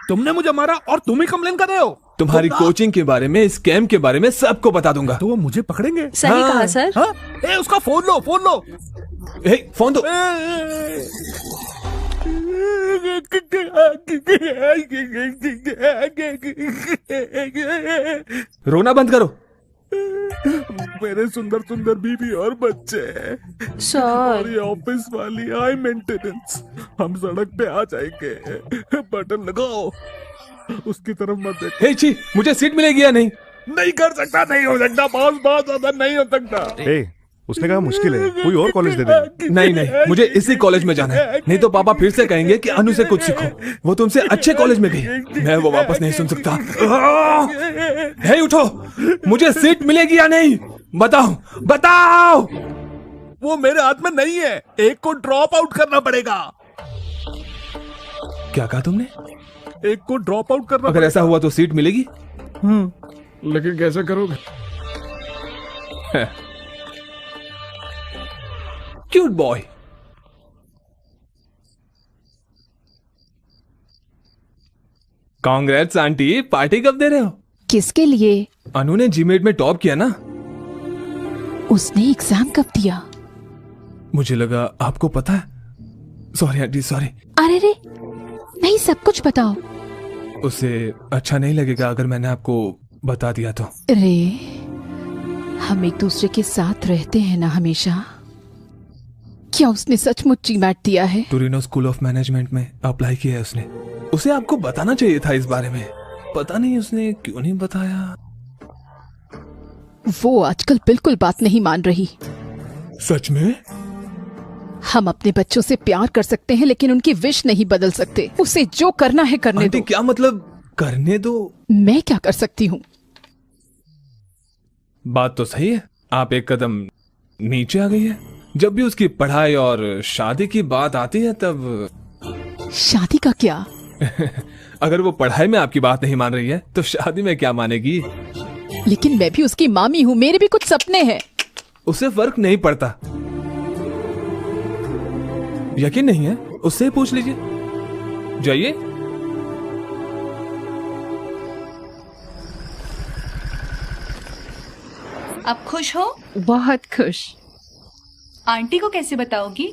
तुमने मुझे मारा और तुम ही कंप्लेन कर रहे हो। तुम्हारी कोचिंग के बारे में, स्कैम के बारे में सबको बता दूंगा। तो वो मुझे पकड़ेंगे। सही कहा सर। हाँ? उसका फोन लो। फोन दो। रोना बंद करो। मेरे सुंदर सुंदर बीवी और बच्चे सर। और ये ऑफिस वाली हाई मेंटेनेंस। हम सड़क पे आ जाएंगे। बटन लगाओ, उसकी तरफ मत देखो। छी, मुझे सीट मिलेगी या नहीं? नहीं कर सकता, नहीं हो सकता बॉस, बहुत ज्यादा नहीं हो सकता। उसने कहा मुश्किल है, कोई और कॉलेज दे दे। नहीं, मुझे इसी कॉलेज में जाना है। नहीं तो पापा फिर से कहेंगे कि अनु से कुछ सीखो। वो तुमसे अच्छे कॉलेज में गई। मैं वो वापस नहीं सुन सकता। हे उठो, मुझे सीट मिलेगी या नहीं? बताओ। वो मेरे हाथ में नहीं है। एक को ड्रॉप आउट करना पड़ेगा। क्या कहा तुमने? एक को ड्रॉप आउट करना। अगर ऐसा हुआ तो सीट मिलेगी? लेकिन कैसे करोगे? Cute boy. Congrats aunty, party कब दे रहे हो? किसके लिए? अनु ने जीमेट में टॉप किया ना। उसने एग्जाम कब दिया? मुझे लगा आपको पता है। Sorry aunty, sorry. अरे रे, नहीं, सब कुछ बताओ। उसे अच्छा नहीं लगेगा अगर मैंने आपको बता दिया तो। रे, हम एक दूसरे के साथ रहते हैं ना हमेशा। क्या उसने सचमुच जीमैट दिया है? टोरिनो स्कूल ऑफ मैनेजमेंट में अप्लाई किया है उसने। उसे आपको बताना चाहिए था इस बारे में। पता नहीं उसने क्यों नहीं बताया। वो आजकल बिल्कुल बात नहीं मान रही। सच में? हम अपने बच्चों से प्यार कर सकते हैं, लेकिन उनकी विश नहीं बदल सकते। उसे जो करना है करने दो। क्या मतलब करने दो? मैं क्या कर सकती हूँ? बात तो सही है, आप एक कदम नीचे आ गई है। जब भी उसकी पढ़ाई और शादी की बात आती है तब। शादी का क्या? अगर वो पढ़ाई में आपकी बात नहीं मान रही है तो शादी में क्या मानेगी? लेकिन मैं भी उसकी मामी हूँ, मेरे भी कुछ सपने हैं। उसे फर्क नहीं पड़ता। यकीन नहीं है? उससे पूछ लीजिए। जाइए। आप खुश हो? बहुत खुश। आंटी को कैसे बताओगी?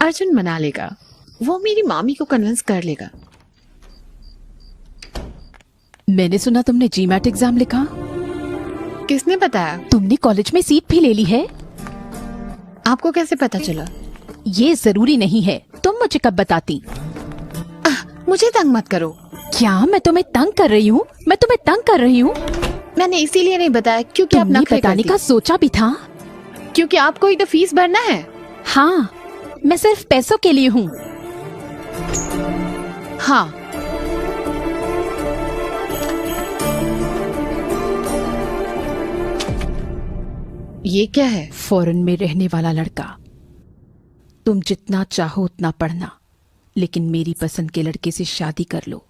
अर्जुन मना लेगा। वो मेरी मामी को कन्विंस कर लेगा। मैंने सुना तुमने जीमैट एग्जाम लिखा। किसने बताया? तुमने कॉलेज में सीट भी ले ली है। आपको कैसे पता चला? ये जरूरी नहीं है, तुम मुझे कब बताती। मुझे तंग मत करो। क्या मैं तुम्हें तंग कर रही हूँ? मैं तुम्हें तंग कर रही हूँ? मैंने इसीलिए नहीं बताया क्योंकि आप नखरे बताने करती। का सोचा भी था। क्योंकि आपको ही तो फीस भरना है। हाँ, मैं सिर्फ पैसों के लिए हूँ। हाँ, ये क्या है? फॉरेन में रहने वाला लड़का। तुम जितना चाहो उतना पढ़ना, लेकिन मेरी पसंद के लड़के से शादी कर लो।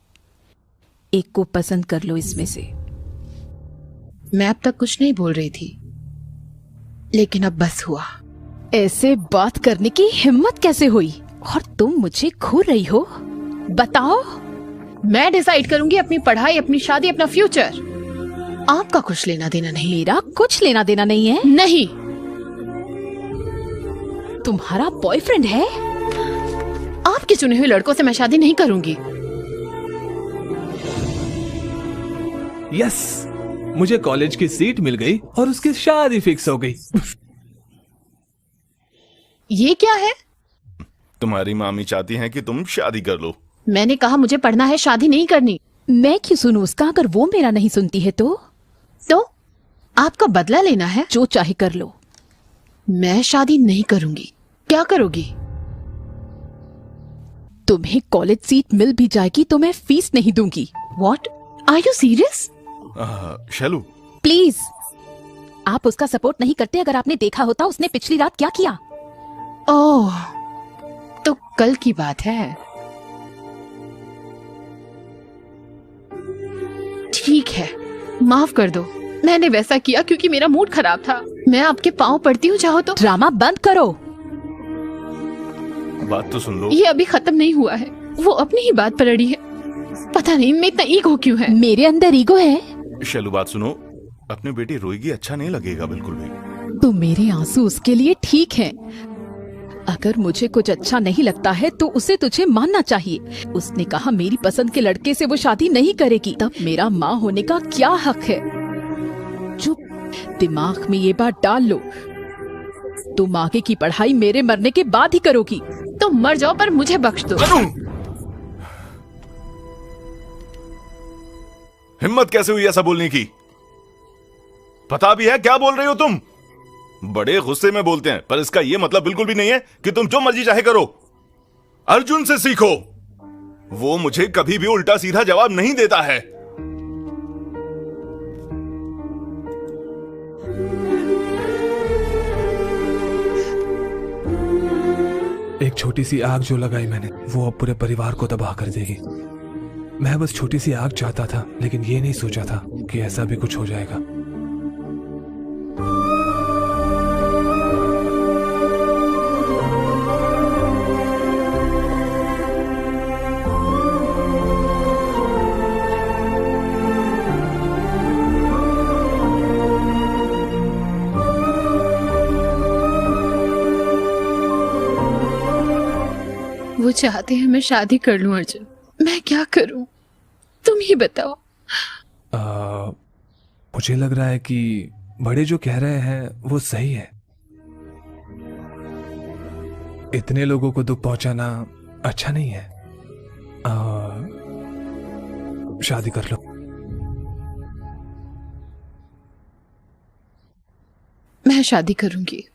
एक को पसंद कर लो इसमें से। मैं अब तक कुछ नहीं बोल रही थी, लेकिन अब बस हुआ। ऐसे बात करने की हिम्मत कैसे हुई? और तुम मुझे घूर रही हो? बताओ। मैं डिसाइड करूंगी अपनी पढ़ाई, अपनी शादी, अपना फ्यूचर। आपका कुछ लेना देना नहीं। मेरा कुछ लेना देना नहीं है। नहीं। तुम्हारा बॉयफ्रेंड है? आपके चुने हुए लड़कों से मैं शादी नहीं करूंगी। यस, मुझे कॉलेज की सीट मिल गई और उसकी शादी फिक्स हो गई। ये क्या है? तुम्हारी मामी चाहती हैं कि तुम शादी कर लो। मैंने कहा मुझे पढ़ना है, शादी नहीं करनी। मैं क्यों सुनूं उसका? अगर वो मेरा नहीं सुनती है तो आपका बदला लेना है? जो चाहे कर लो। मैं शादी नहीं करूंगी। क्या करोगी? तुम्हें कॉलेज सीट मिल भी जाएगी तो मैं फीस नहीं दूंगी। What? Are you serious? Shailu, please. आप उसका सपोर्ट नहीं करते। अगर आपने देखा होता उसने पिछली रात क्या किया। ओह, तो कल की बात है। ठीक है, माफ कर दो। मैंने वैसा किया क्योंकि मेरा मूड खराब था। मैं आपके पाँव पड़ती हूँ, चाहो तो। ड्रामा बंद करो। बात तो सुन लो। ये अभी खत्म नहीं हुआ है। वो अपनी ही बात पर अड़ी है। पता नहीं मैं इतना ईगो क्यों है। मेरे अंदर ईगो है। शैलू, बात सुनो। अपनी बेटी रोएगी, अच्छा नहीं लगेगा बिल्कुल भी। तो मेरे आंसू उसके लिए ठीक हैं। अगर मुझे कुछ अच्छा नहीं लगता है तो उसे तुझे मानना चाहिए। उसने कहा मेरी पसंद के लड़के से वो शादी नहीं करेगी, तब मेरा माँ होने का क्या हक है? चुप। दिमाग में ये बात डाल लो। तुम आगे की पढ़ाई मेरे मरने के बाद ही करोगी। तो मर जाओ, पर मुझे बख्श दो। हिम्मत कैसे हुई ऐसा बोलने की? पता भी है क्या बोल रही हो तुम? बड़े गुस्से में बोलते हैं, पर इसका यह मतलब बिल्कुल भी नहीं है कि तुम जो मर्जी चाहे करो। अर्जुन से सीखो। वो मुझे कभी भी उल्टा सीधा जवाब नहीं देता है। एक छोटी सी आग जो लगाई मैंने, वो अब पूरे परिवार को तबाह कर देगी। मैं बस छोटी सी आग चाहता था, लेकिन ये नहीं सोचा था कि ऐसा भी कुछ हो जाएगा। वो चाहते हैं मैं शादी कर लूं अर्जुन। मैं क्या करूं? तुम ही बताओ। मुझे लग रहा है कि बड़े जो कह रहे हैं वो सही है। इतने लोगों को दुख पहुंचाना अच्छा नहीं है। शादी कर लो। मैं शादी करूंगी।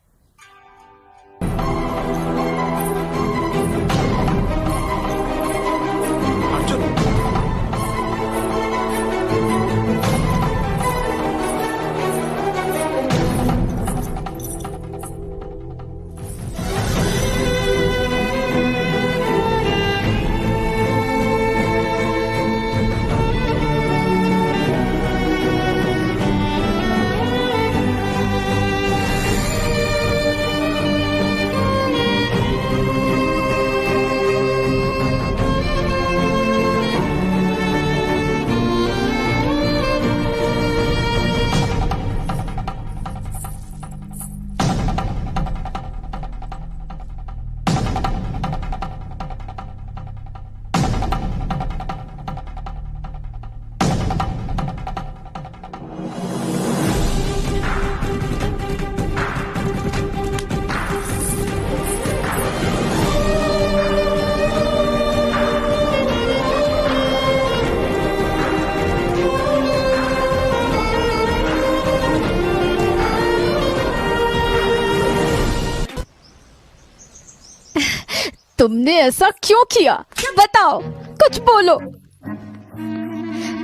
तुमने ऐसा क्यों किया? बताओ, कुछ बोलो।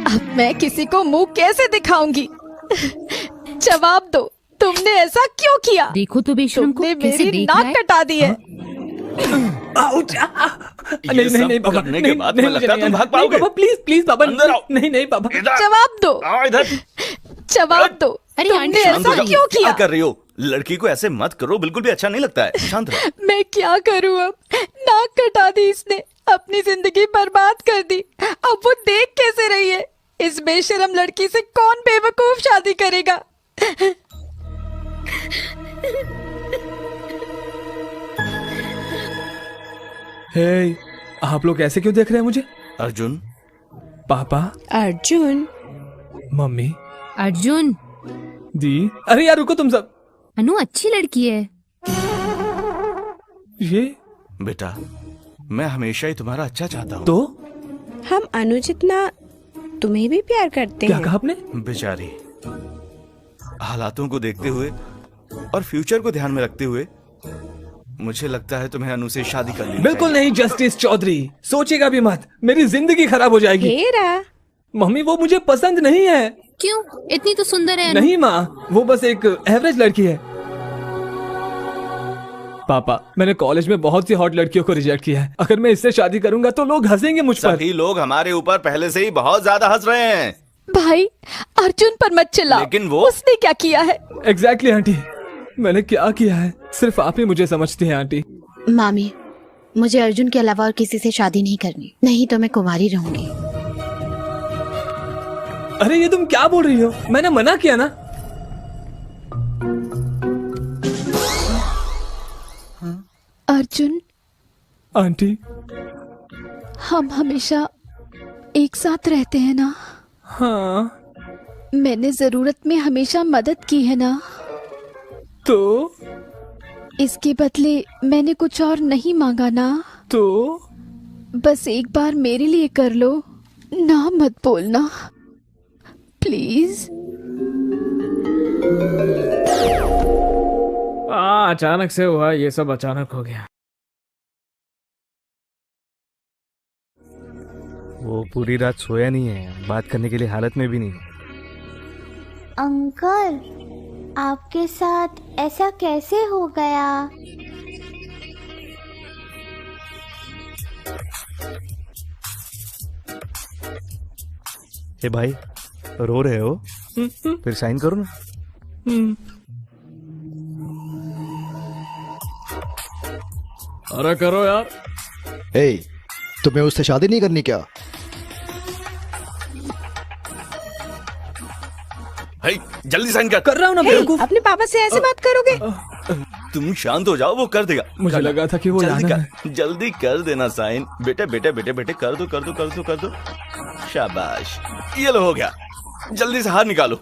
अब मैं किसी को मुंह कैसे दिखाऊंगी? जवाब दो, तुमने ऐसा क्यों किया? देखो तो बेशरम को कैसे मेरी देख रहा नाक है। कटा दी है। नहीं नहीं नहीं बाबा, करने के बाद तुम्हें लगता है तुम भाग पाओगे? बाबा प्लीज प्लीज बाबा, अंदर आओ। नहीं नहीं बाबा, जवाब दो, आओ इधर। जवाब दो। अरे तुमने शांत हो ऐसा जाओ। क्यों क्या किया? कर रही हो? लड़की को ऐसे मत करो, बिल्कुल भी अच्छा नहीं लगता है। शांत रहो। मैं क्या करूं अब? नाक कटा दी इसने, अपनी जिंदगी बर्बाद कर दी। अब वो देख कैसे रही है? इस बेशरम लड़की से कौन बेवकूफ शादी करेगा? हे, आप लोग ऐसे क्यों देख रहे हैं मुझे? अर्जुन, पापा, अर्जुन, मम्मी, अर्जुन, दी। अरे यार रुको तुम सब। अनु अच्छी लड़की है। ये बेटा, मैं हमेशा ही तुम्हारा अच्छा चाहता हूँ। तो हम अनु जितना तुम्हें भी प्यार करते हैं। क्या कहा आपने? बेचारी, हालातों को देखते हुए और फ्यूचर को ध्यान में रखते हुए मुझे लगता है तुम्हें अनु से शादी कर लेनी बिल्कुल नहीं जस्टिस चौधरी, सोचेगा भी मत, मेरी जिंदगी खराब हो जाएगी। हेरा, मम्मी वो मुझे पसंद नहीं है। क्यों? इतनी तो सुंदर है अनु। नहीं माँ, वो बस एक एवरेज लड़की है। पापा, मैंने कॉलेज में बहुत सी हॉट लड़कियों को रिजेक्ट किया है। अगर मैं इससे शादी करूंगा तो लोग हंसेंगे मुझ पर। सभी लोग हमारे ऊपर पहले से ही बहुत ज्यादा हंस रहे हैं। भाई, अर्जुन पर मत चिल्लाओ। लेकिन वो उसने क्या किया है? एग्जैक्टली आंटी, मैंने क्या किया है? सिर्फ आप ही मुझे समझती हैं आंटी। मामी, मुझे अर्जुन के अलावा और किसी से शादी नहीं करनी, नहीं तो मैं कुंवारी रहूंगी। अरे ये तुम क्या बोल रही हो? मैंने मना किया ना। अर्जुन, आंटी, हम हमेशा एक साथ रहते हैं ना? हाँ। मैंने जरूरत में हमेशा मदद की है ना? तो इसके बदले मैंने कुछ और नहीं मांगा ना? तो बस एक बार मेरे लिए कर लो ना, मत बोलना प्लीज। अचानक से हुआ ये सब, अचानक हो गया। वो पूरी रात सोया नहीं है, बात करने के लिए हालत में भी नहीं। अंकल, आपके साथ ऐसा कैसे हो गया? ए भाई, रो रहे हो? फिर साइन करो ना। अरे करो यार। ए, तुम्हें उससे शादी नहीं करनी क्या? जल्दी साइन कर रहा हूँ ना बेवकूफ। अपने पापा से ऐसे बात करोगे? तुम शांत हो जाओ, वो कर देगा। मुझे लगा था कि वो जल्दी कर देना साइन। बेटे बेटे बेटे बेटे कर दो कर दो कर दो कर दो। शाबाश, ये लो हो गया। जल्दी से हार निकालो,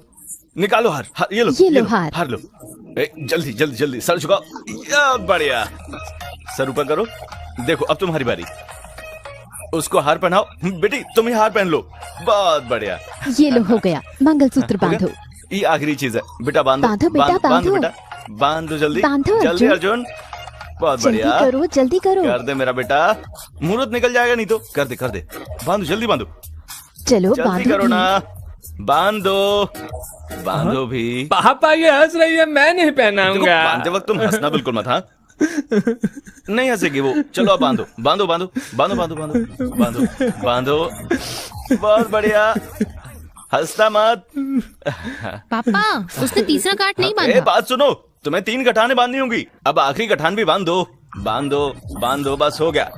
निकालो हार। ये लो हार। हार लो। जल्दी जल्दी जल्दी, सर झुकाओ। बढ़िया, सर ऊपर करो। देखो अब तुम्हारी बारी। उसको हार पहनाओ। बेटी तुम ही हार पहन लो। बहुत बढ़िया। ये लो हो गया, मंगलसूत्र बांधो। ये आखिरी चीज है बेटा, बांधो बांधो बेटा, बांधो बांधो बेटा, बांधो जल्दी बांधो जल्दी अर्जुन। बहुत जल्दी बढ़िया, करो जल्दी करो। कर दे मेरा बेटा, मुहूर्त निकल जाएगा नहीं तो। कर दे कर दे, बांधो जल्दी बांधो। चलो जल्दी बांधो करो भी। ना, बांधो बांधो भी। पापा ये हंस रही है, मैं नहीं देखो, पहनाऊंगा। बांधते वक्त तुम हंसना बिल्कुल मत। हाँ नहीं हंसेगी वो। चलो अब बांधो बांधो बांधो बांधो बांधो बांधो बांधो बांधो। बहुत बढ़िया, हंसता मत। पापा, उसने तीसरा गांठ नहीं ए, बांधा। बात सुनो, तुम्हें 3 गठाने बांधनी होंगी। अब आखिरी गठान भी बांध दो। बांधो बांधो, बस हो गया।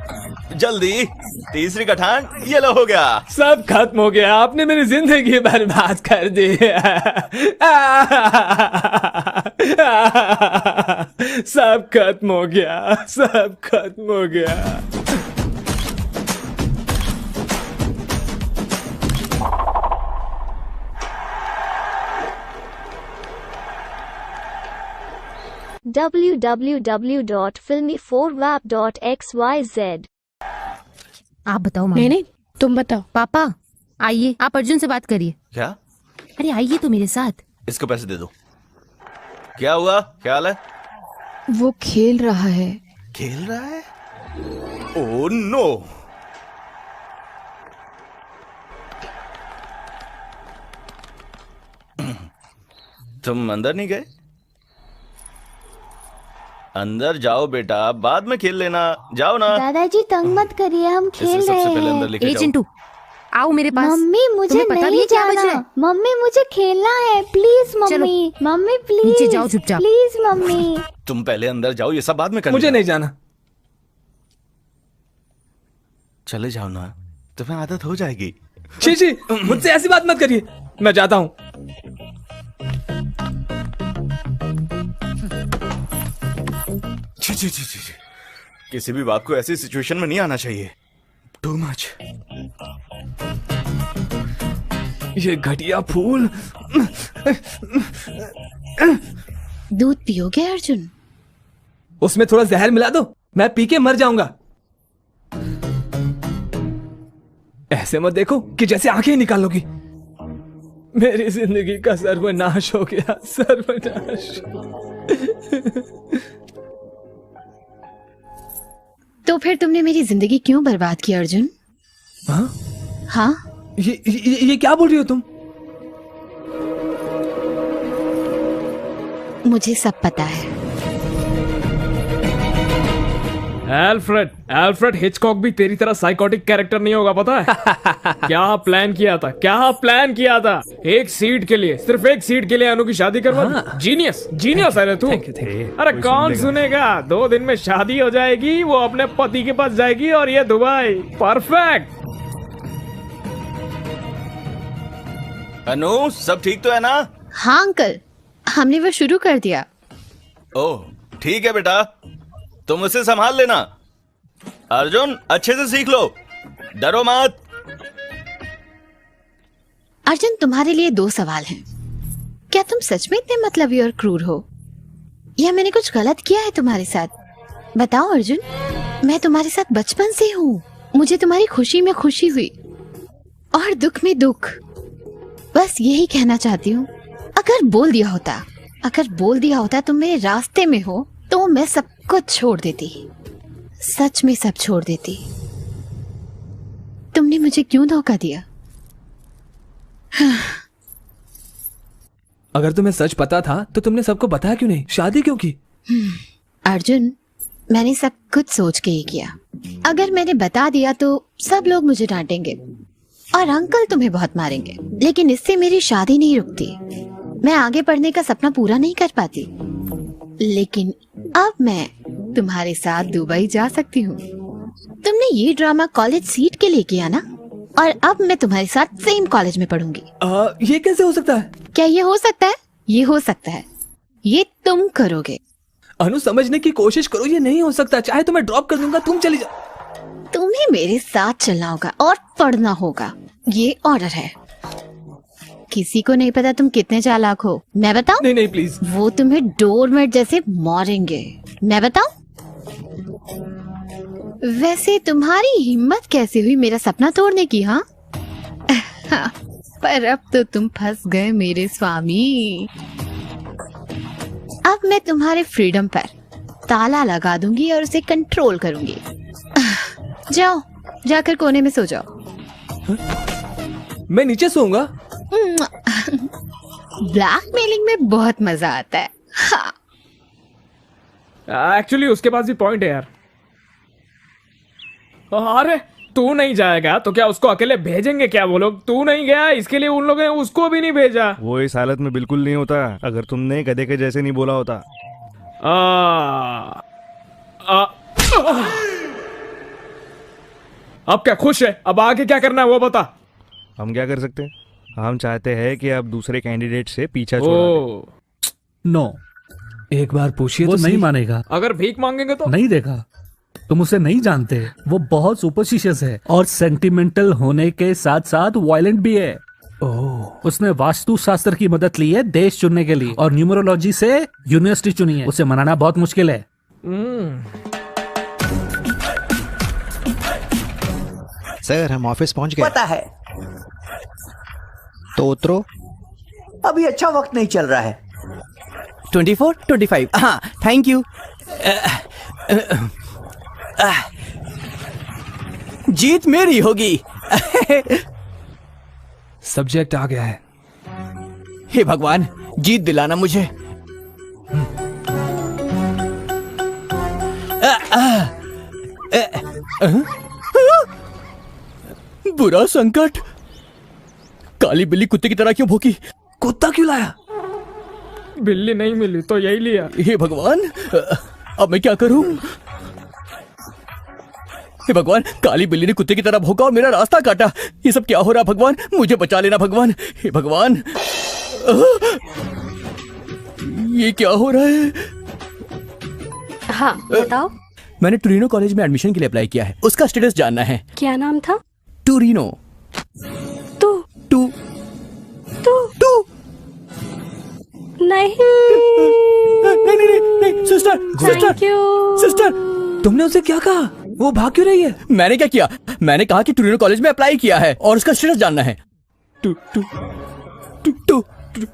जल्दी तीसरी गठान, ये लो हो गया। सब खत्म हो गया, आपने मेरी जिंदगी बर्बाद कर दी। सब खत्म हो गया, सब खत्म हो गया। www.filmy4wap.xyz। आप बताओ। नहीं नहीं, तुम बताओ। पापा आइए, आप अर्जुन से बात करिए। क्या? अरे आइए तो मेरे साथ। इसको पैसे दे दो। क्या हुआ, क्या हाल है? वो खेल रहा है। खेल रहा है? Oh no. तुम अंदर नहीं गए? अंदर जाओ बेटा, बाद में खेल लेना, जाओ ना। दादाजी तंग मत करिए, हम खेल रहे हैं। चिंटू आओ मेरे पास। मम्मी मुझे नहीं जाना। मम्मी मुझे खेलना है, प्लीज मम्मी। मम्मी प्लीज नीचे जाओ चुपचाप। Please mummy. तुम पहले अंदर जाओ, ये सब बाद में करना। मुझे नहीं जाना। चले जाओ ना, तुम्हें आदत हो जाएगी। छी मुझसे ऐसी बात मत करिए, मैं जाता हूँ। छी किसी भी बाप को ऐसी सिचुएशन में नहीं आना चाहिए। Too much. ये घटिया फूल। दूध पियोगे अर्जुन? उसमें थोड़ा जहर मिला दो, मैं पी के मर जाऊंगा। ऐसे मत देखो कि जैसे आंखें ही निकाल लोगी। मेरी जिंदगी का सर्वनाश हो गया, सर्वनाश। तो फिर तुमने मेरी जिंदगी क्यों बर्बाद की अर्जुन? हाँ? ये क्या बोल रही हो तुम? मुझे सब पता है। एल्फ्रेड हिचकॉक भी तेरी तरह साइकोटिक कैरेक्टर नहीं होगा, पता है? क्या प्लान किया था? एक सीट के लिए, सिर्फ एक सीट के लिए अनु की शादी करवा दी। जीनियस है तू। अरे कौन सुनेगा? 2 दिन में शादी हो जाएगी, वो अपने पति के पास जाएगी और ये दुबई। परफेक्ट। अनु सब ठीक तो है ना? हाँ अंकल, हमने वो शुरू कर दिया। ओह ठीक है बेटा, तुम उसे संभाल लेना। अर्जुन अच्छे से सीख लो, डरो मत। अर्जुन तुम्हारे लिए 2 सवाल हैं। क्या तुम सच में इतने मतलबी और क्रूर हो, या मैंने कुछ गलत किया है तुम्हारे साथ? बताओ अर्जुन। मैं तुम्हारे साथ बचपन से हूँ। मुझे तुम्हारी खुशी में खुशी हुई और दुख में दुख। बस यही कहना चाहती हूँ। अगर बोल दिया होता तुम मेरे रास्ते में हो, तो मैं सब कुछ छोड़ देती, सच में सब छोड़ देती। तुमने मुझे क्यों धोखा दिया? अगर तुम्हें सच पता था तो तुमने सबको बताया क्यों नहीं? शादी क्यों की? अर्जुन, मैंने सब कुछ सोच के ही किया। अगर मैंने बता दिया तो सब लोग मुझे डांटेंगे और अंकल तुम्हें बहुत मारेंगे, लेकिन इससे मेरी शादी नहीं रुकती। मैं आगे पढ़ने का सपना पूरा नहीं कर पाती, लेकिन अब मैं तुम्हारे साथ दुबई जा सकती हूँ। तुमने ये ड्रामा कॉलेज सीट के लिए किया ना, और अब मैं तुम्हारे साथ सेम कॉलेज में पढ़ूंगी। ये कैसे हो सकता है? क्या ये हो सकता है? ये हो सकता है। ये तुम करोगे। अनु समझने की कोशिश करो, ये नहीं हो सकता। चाहे तो मैं ड्रॉप कर दूंगा, तुम चली जाओ। तुम्हें मेरे साथ चलना होगा और पढ़ना होगा। ये ऑर्डर है। किसी को नहीं पता तुम कितने चालाक हो। मैं बताऊं? नहीं प्लीज। वो तुम्हें डोरमेट जैसे मारेंगे। मैं बताऊं? वैसे तुम्हारी हिम्मत कैसे हुई मेरा सपना तोड़ने की? हाँ पर अब तो तुम फंस गए मेरे स्वामी। अब मैं तुम्हारे फ्रीडम पर ताला लगा दूंगी और उसे कंट्रोल करूंगी। जाओ, जाकर कोने में सो जाओ। मैं नीचे सोऊंगा। ब्लैकमेलिंग में बहुत मजा आता है। एक्चुअली उसके पास भी पॉइंट है यार। अरे तू नहीं जाएगा तो क्या उसको अकेले भेजेंगे क्या वो लोग? तू नहीं गया, इसके लिए उन लोगों ने उसको भी नहीं भेजा। वो इस हालत में बिल्कुल नहीं होता अगर तुमने गधे के जैसे नहीं बोला होता। अब क्या खुश है? अब आगे क्या करना है वो बता। हम क्या कर सकते हैं? हम चाहते हैं कि आप दूसरे कैंडिडेट से पीछा छोड़ा। नो, एक बार पूछिए वो तो नहीं मानेगा। अगर भीख मांगेंगे तो नहीं देगा। तुम उसे नहीं जानते। वो बहुत सुपरस्टिशियस है और सेंटिमेंटल होने के साथ साथ वायलेंट भी है। उसने वास्तु शास्त्र की मदद ली है देश चुनने के लिए और न्यूमरोलॉजी से यूनिवर्सिटी चुनी है। उसे मनाना बहुत मुश्किल है। सर हम ऑफिस पहुंच गए। पता है। तो उतरो। अभी अच्छा वक्त नहीं चल रहा है। 24, 25। हाँ थैंक यू। जीत मेरी होगी। सब्जेक्ट आ गया है। हे भगवान, जीत दिलाना मुझे। बुरा संकट। काली बिल्ली कुत्ते की तरह क्यों भौंकी? कुत्ता क्यों लाया? बिल्ली नहीं मिली तो यही लिया। हे भगवान, अब मैं क्या करूं? हे भगवान, काली बिल्ली ने कुत्ते की तरह भौंका और मेरा रास्ता काटा। ये सब क्या हो रहा भगवान? मुझे बचा लेना भगवान। हे भगवान, ये क्या हो रहा है? हाँ बताओ। मैंने टूरिनो कॉलेज में एडमिशन के लिए अप्लाई किया है। उसका स्टेटस जानना है। क्या नाम था? टूरिनो। तू टू तू टू नहीं नहीं सिस्टर सिस्टर, तुमने उसे क्या कहा? वो भाग क्यों रही है? मैंने क्या किया? मैंने कहा कि टूरिनो कॉलेज में अप्लाई किया है और उसका स्टेटस जानना है। Two two two two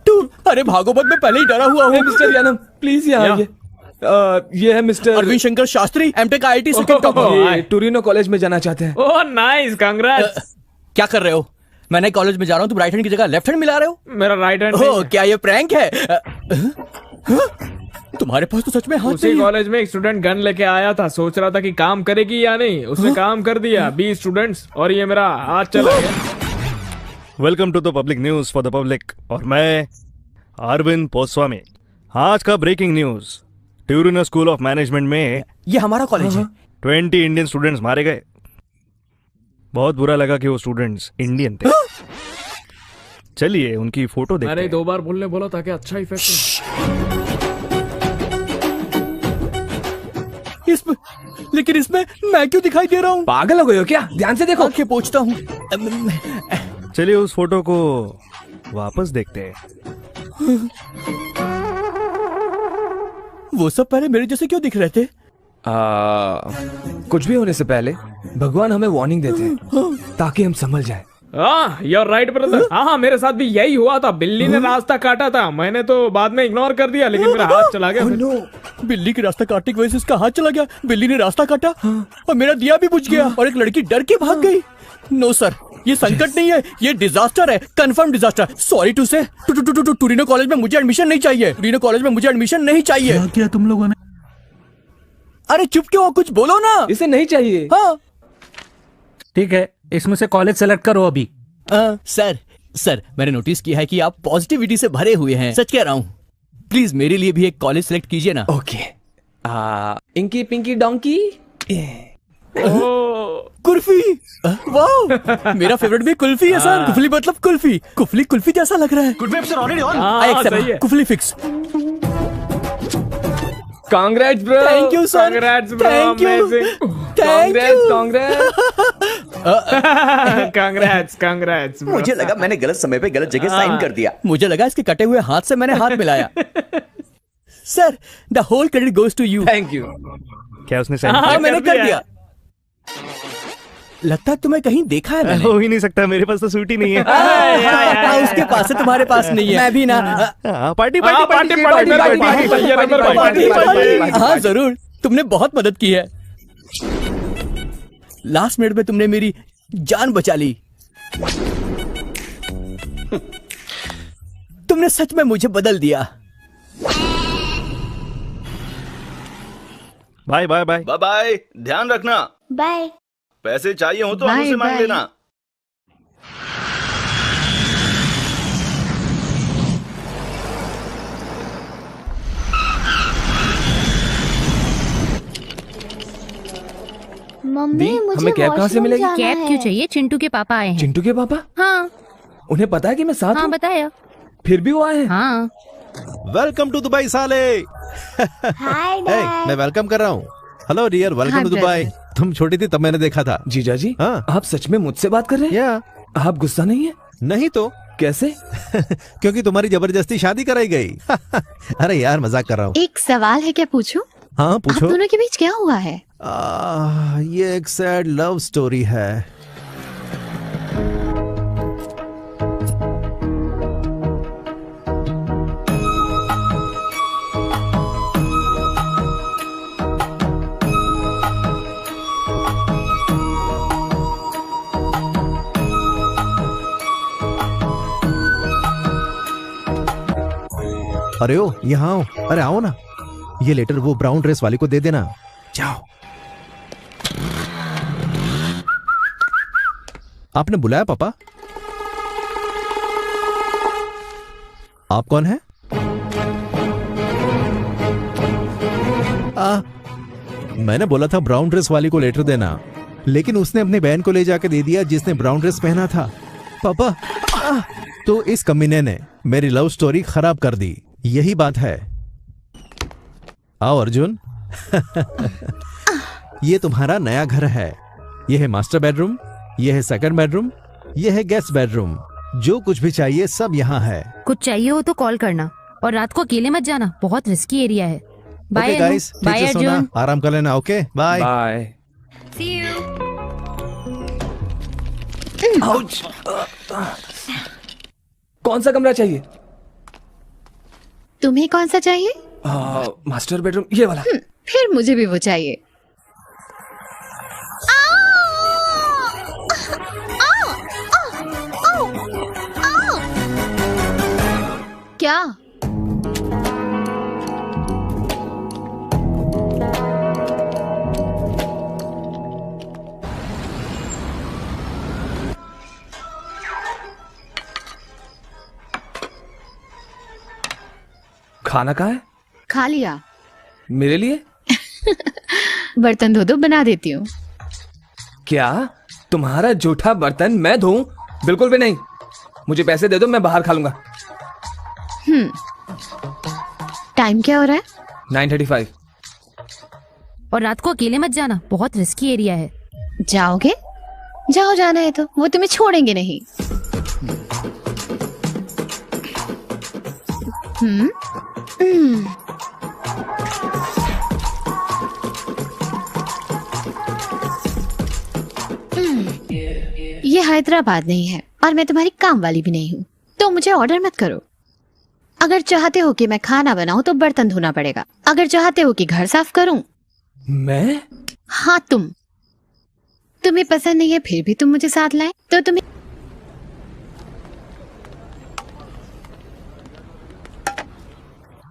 two. अरे भागो मत, मैं पहले ही डरा हुआ हूँ। मिस्टर यानम प्लीज यहाँ आइए। ये है mister Arvind Shankar Shastri, MTech IIT second topper. ये टूरिनो कॉलेज में जाना चाहते हैं। Oh nice, congrats. क्या कर रहे हो? मैं नए कॉलेज में जा रहा हूँ, तुम राइट हैंड की जगह लेफ्ट हैंड मिला रहे हो? मेरा राइट हैंड। ओह, क्या ये प्रैंक है? तुम्हारे पास तो सच में हाथ उसी कॉलेज में एक स्टूडेंट गन लेके आया था, सोच रहा था कि काम करेगी या नहीं। उसने काम कर दिया। 20 स्टूडेंट्स और ये मेरा हाथ चला गया। Welcome to the public news for the public. और मैं अरविंद पोस्वामी। आज का breaking news, Turino school of management में, ये हमारा कॉलेज है, 20 इंडियन स्टूडेंट्स मारे गए। बहुत बुरा लगा कि वो स्टूडेंट्स इंडियन थे। चलिए उनकी फोटो देखते हैं। अरे 2 बार बोलने बोला ताकि अच्छा इफेक्ट। इसमें, लेकिन इसमें मैं क्यों दिखाई दे रहा हूँ? पागल हो गए हो क्या? ध्यान से देखो। आंखें पोंछता हूँ। चलिए उस फोटो को वापस देखते हैं। वो सब पहले मेरे जैसे क्यों दिख रहे थे? कुछ भी होने से पहले भगवान हमें वार्निंग देते हैं ताकि हम समझ जाएं। You're right brother. हाँ, मेरे साथ भी यही हुआ था। बिल्ली ने रास्ता काटा था, मैंने तो बाद में इग्नोर कर दिया, लेकिन मेरा हाथ चला गया। बिल्ली के रास्ता काटने की वजह से इसका हाथ चला गया। बिल्ली ने रास्ता काटा और मेरा दिया भी बुझ गया और एक लड़की डर के भाग गई। नो सर, ये संकट नहीं है, ये डिजास्टर है, कंफर्म डिजास्टर। सॉरी टू से, टूरिनो कॉलेज में मुझे एडमिशन नहीं चाहिए। टूरिनो कॉलेज में मुझे एडमिशन नहीं चाहिए। क्या किया तुम लोगों ने? अरे चुप क्यों? कुछ बोलो ना। इसे नहीं चाहिए। हाँ ठीक है, इसमें से कॉलेज सेलेक्ट करो अभी। सर मैंने नोटिस किया है कि आप पॉजिटिविटी से भरे हुए हैं। सच कह रहा हूँ। प्लीज मेरे लिए भी एक कॉलेज सेलेक्ट कीजिए ना। Okay. Inky pinky donkey. Kulfi. वाह, मेरा फेवरेट भी कुल्फी है सर। कुफली मतलब कुल्फी। कुफली कुल्फी जैसा लग रहा है। कुफली fix. Congrats bro. Thank you sir. Congrats bro. Thank you. Congrats. मुझे लगा मैंने गलत समय पे गलत जगह साइन कर दिया। मुझे लगा इसके कटे हुए हाथ से मैंने हाथ मिलाया। Sir, the whole credit goes to you. Thank you. क्या उसने साइन किया? मैंने कर दिया। लगता है तुम्हें कहीं देखा है मैंने। हो ही नहीं सकता, मेरे पास तो सूट ही नहीं है। उसके पास है, तुम्हारे पास नहीं है। मैं भी ना। पार्टी हाँ जरूर, तुमने बहुत मदद की है। लास्ट मिनट में तुमने मेरी जान बचा ली। तुमने सच में मुझे बदल दिया। Bye bye bye bye bye. ध्यान रखना। बाय। पैसे चाहिए हो तो हमसे मांग लेना। मम्मी मुझे हमें कैब कहाँ से मिलेगी? कैब क्यों चाहिए? चिंटू के पापा आए हैं। चिंटू के पापा? हाँ। उन्हें पता है कि मैं साथ हाँ हूँ? बताया। फिर भी वो आए हैं? हाँ। वेलकम टू दुबई साले। Hi dad. मैं वेलकम कर रहा हूँ। Hello dear, welcome to Dubai. तुम छोटी थी तब मैंने देखा था। जीजा जी, हाँ? आप सच में मुझसे बात कर रहे हैं? या आप गुस्सा नहीं है? नहीं तो कैसे? क्योंकि तुम्हारी जबरदस्ती शादी कराई गई। अरे यार मजाक कर रहा हूँ। एक सवाल है, क्या पूछूं? हाँ पूछो। आप दोनों के बीच क्या हुआ है? ये एक सैड लव स्टोरी है। अरे ओ यहाँ आओ, अरे आओ ना। ये लेटर वो ब्राउन ड्रेस वाली को दे देना। जाओ। आपने बुलाया पापा? आप कौन है? मैंने बोला था ब्राउन ड्रेस वाली को लेटर देना, लेकिन उसने अपनी बहन को ले जाके दे दिया जिसने ब्राउन ड्रेस पहना था। पापा, तो इस कमीने ने मेरी लव स्टोरी खराब कर दी, यही बात है। आओ अर्जुन। ये तुम्हारा नया घर है। यह है मास्टर बेडरूम, यह है सेकंड बेडरूम, यह है गेस्ट बेडरूम। जो कुछ भी चाहिए सब यहाँ है। कुछ चाहिए हो तो कॉल करना, और रात को अकेले मत जाना, बहुत रिस्की एरिया है। बाय गाइस, ठीक से सोना, आराम कर लेना। Okay bye bye. See you. कौन सा कमरा चाहिए? तुम्हें कौन सा चाहिए? मास्टर बेडरूम, ये वाला। फिर मुझे भी वो चाहिए। क्या? खाना कहाँ है? खा लिया। मेरे लिए? बर्तन धो दो, बना देती हूँ। क्या तुम्हारा जूठा बर्तन मैं धोऊं? बिल्कुल भी नहीं। मुझे पैसे दे दो, मैं बाहर खा लूंगा। टाइम क्या हो रहा है? 9:35। और रात को अकेले मत जाना, बहुत रिस्की एरिया है। जाओगे? जाओ, जाना है तो वो तुम्हें छोड़ेंगे नहीं। ये हैदराबाद नहीं है और मैं तुम्हारी काम वाली भी नहीं हूँ, तो मुझे ऑर्डर मत करो। अगर चाहते हो कि मैं खाना बनाऊं तो बर्तन धोना पड़ेगा। अगर चाहते हो कि घर साफ करूं। मैं? हाँ तुम्हें पसंद नहीं है फिर भी तुम मुझे साथ लाए तो तुम्हें।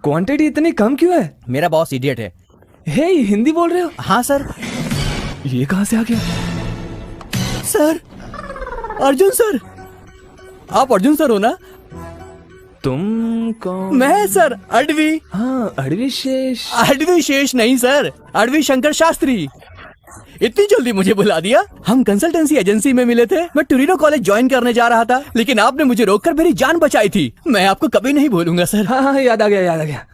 क्वांटिटी इतनी कम क्यों है? मेरा बॉस इडियट है। हे, हिंदी बोल रहे हो? हाँ सर। ये कहाँ से आ गया? Sir, Arjun sir. आप अर्जुन सर हो ना? तुम कौन? मैं सर, अडवी। हाँ, अडवी शेष। अडवी शेष नहीं सर, अडवी शंकर शास्त्री। इतनी जल्दी मुझे बुला दिया? हम कंसल्टेंसी एजेंसी में मिले थे। मैं टोरिनो कॉलेज ज्वाइन करने जा रहा था, लेकिन आपने मुझे रोककर मेरी जान बचाई थी। मैं आपको कभी नहीं भूलूंगा सर। हाँ, याद आ गया।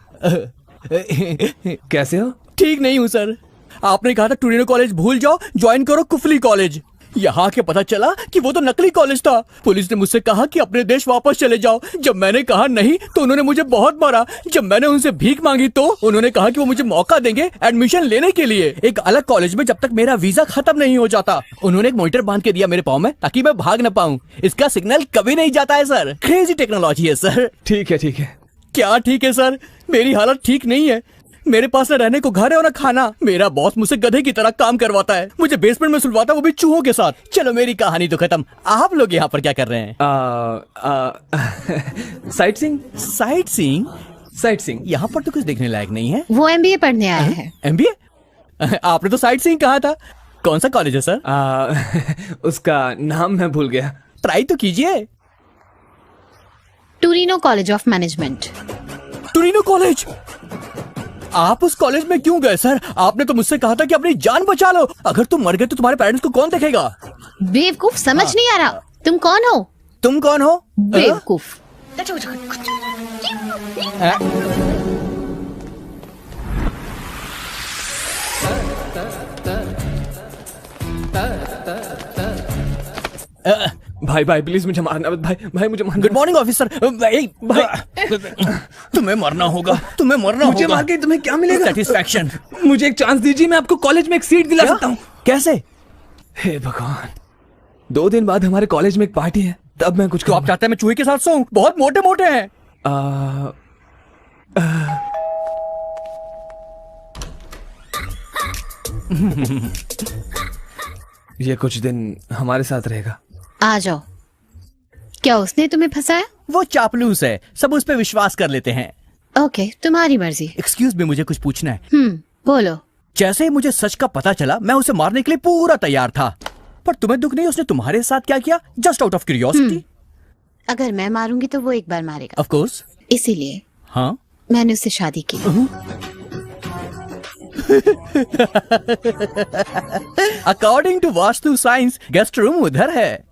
कैसे हो? ठीक नहीं हूँ सर। आपने कहा था टोरिनो कॉलेज भूल जाओ, ज्वाइन करो कुफली कॉलेज। यहाँ के पता चला कि वो तो नकली कॉलेज था। पुलिस ने मुझसे कहा कि अपने देश वापस चले जाओ। जब मैंने कहा नहीं तो उन्होंने मुझे बहुत मारा। जब मैंने उनसे भीख मांगी तो उन्होंने कहा कि वो मुझे मौका देंगे एडमिशन लेने के लिए एक अलग कॉलेज में, जब तक मेरा वीजा खत्म नहीं हो जाता। उन्होंने एक मॉनिटर बांध के दिया मेरे पाँव में ताकि मैं भाग न पाऊँ। इसका सिग्नल कभी नहीं जाता है सर। क्रेजी टेक्नोलॉजी है सर। ठीक है। क्या ठीक है सर? मेरी हालत ठीक नहीं है। मेरे पास न रहने को घर है और न खाना। मेरा बॉस मुझसे गधे की तरह काम करवाता है, मुझे बेसमेंट में सुलवाता है, वो भी चूहों के साथ। चलो मेरी कहानी तो खत्म। आप लोग यहाँ पर क्या कर रहे हैं? Sight seeing. यहाँ पर तो कुछ देखने लायक नहीं है। वो MBA पढ़ने आया है। MBA? आपने तो साइट सीइंग कहा था। कौन सा कॉलेज है सर? उसका नाम मैं भूल गया। ट्राई तो कीजिए। Torino college of management. Torino college? आप उस कॉलेज में क्यों गए सर? आपने तो मुझसे कहा था कि अपनी जान बचा लो। अगर तुम मर गए तो तुम्हारे पेरेंट्स को कौन देखेगा? बेवकूफ, समझ नहीं आ रहा। तुम कौन हो? बेवकूफ। भाई प्लीज मुझे मारना। भाई मुझे मारना। Good morning officer. भाई तुम्हें मरना होगा। मुझे मार के तुम्हें क्या मिलेगा? सेटिस्फैक्शन। मुझे एक चांस दीजिए, मैं आपको कॉलेज में एक सीट दिला सकता हूँ। कैसे? हे भगवान, 2 दिन बाद हमारे कॉलेज में एक पार्टी है, तब मैं कुछ। तो आप चाहते हैं मैं चूहे के साथ सोऊं? बहुत मोटे मोटे हैं। ये कुछ दिन हमारे साथ रहेगा। आ जाओ। क्या उसने तुम्हें फंसाया? वो चापलूस है, सब उस पे विश्वास कर लेते हैं। ओके, तुम्हारी मर्जी। एक्सक्यूज मी, मुझे कुछ पूछना है। बोलो। जैसे ही मुझे सच का पता चला, मैं उसे मारने के लिए पूरा तैयार था, पर तुम्हें दुख नहीं उसने तुम्हारे साथ क्या किया? Just out of curiosity. अगर मैं मारूंगी तो वो एक बार मारेगा। Of course. इसीलिए हाँ, मैंने उससे शादी की। According to Vastu science guest room उधर है।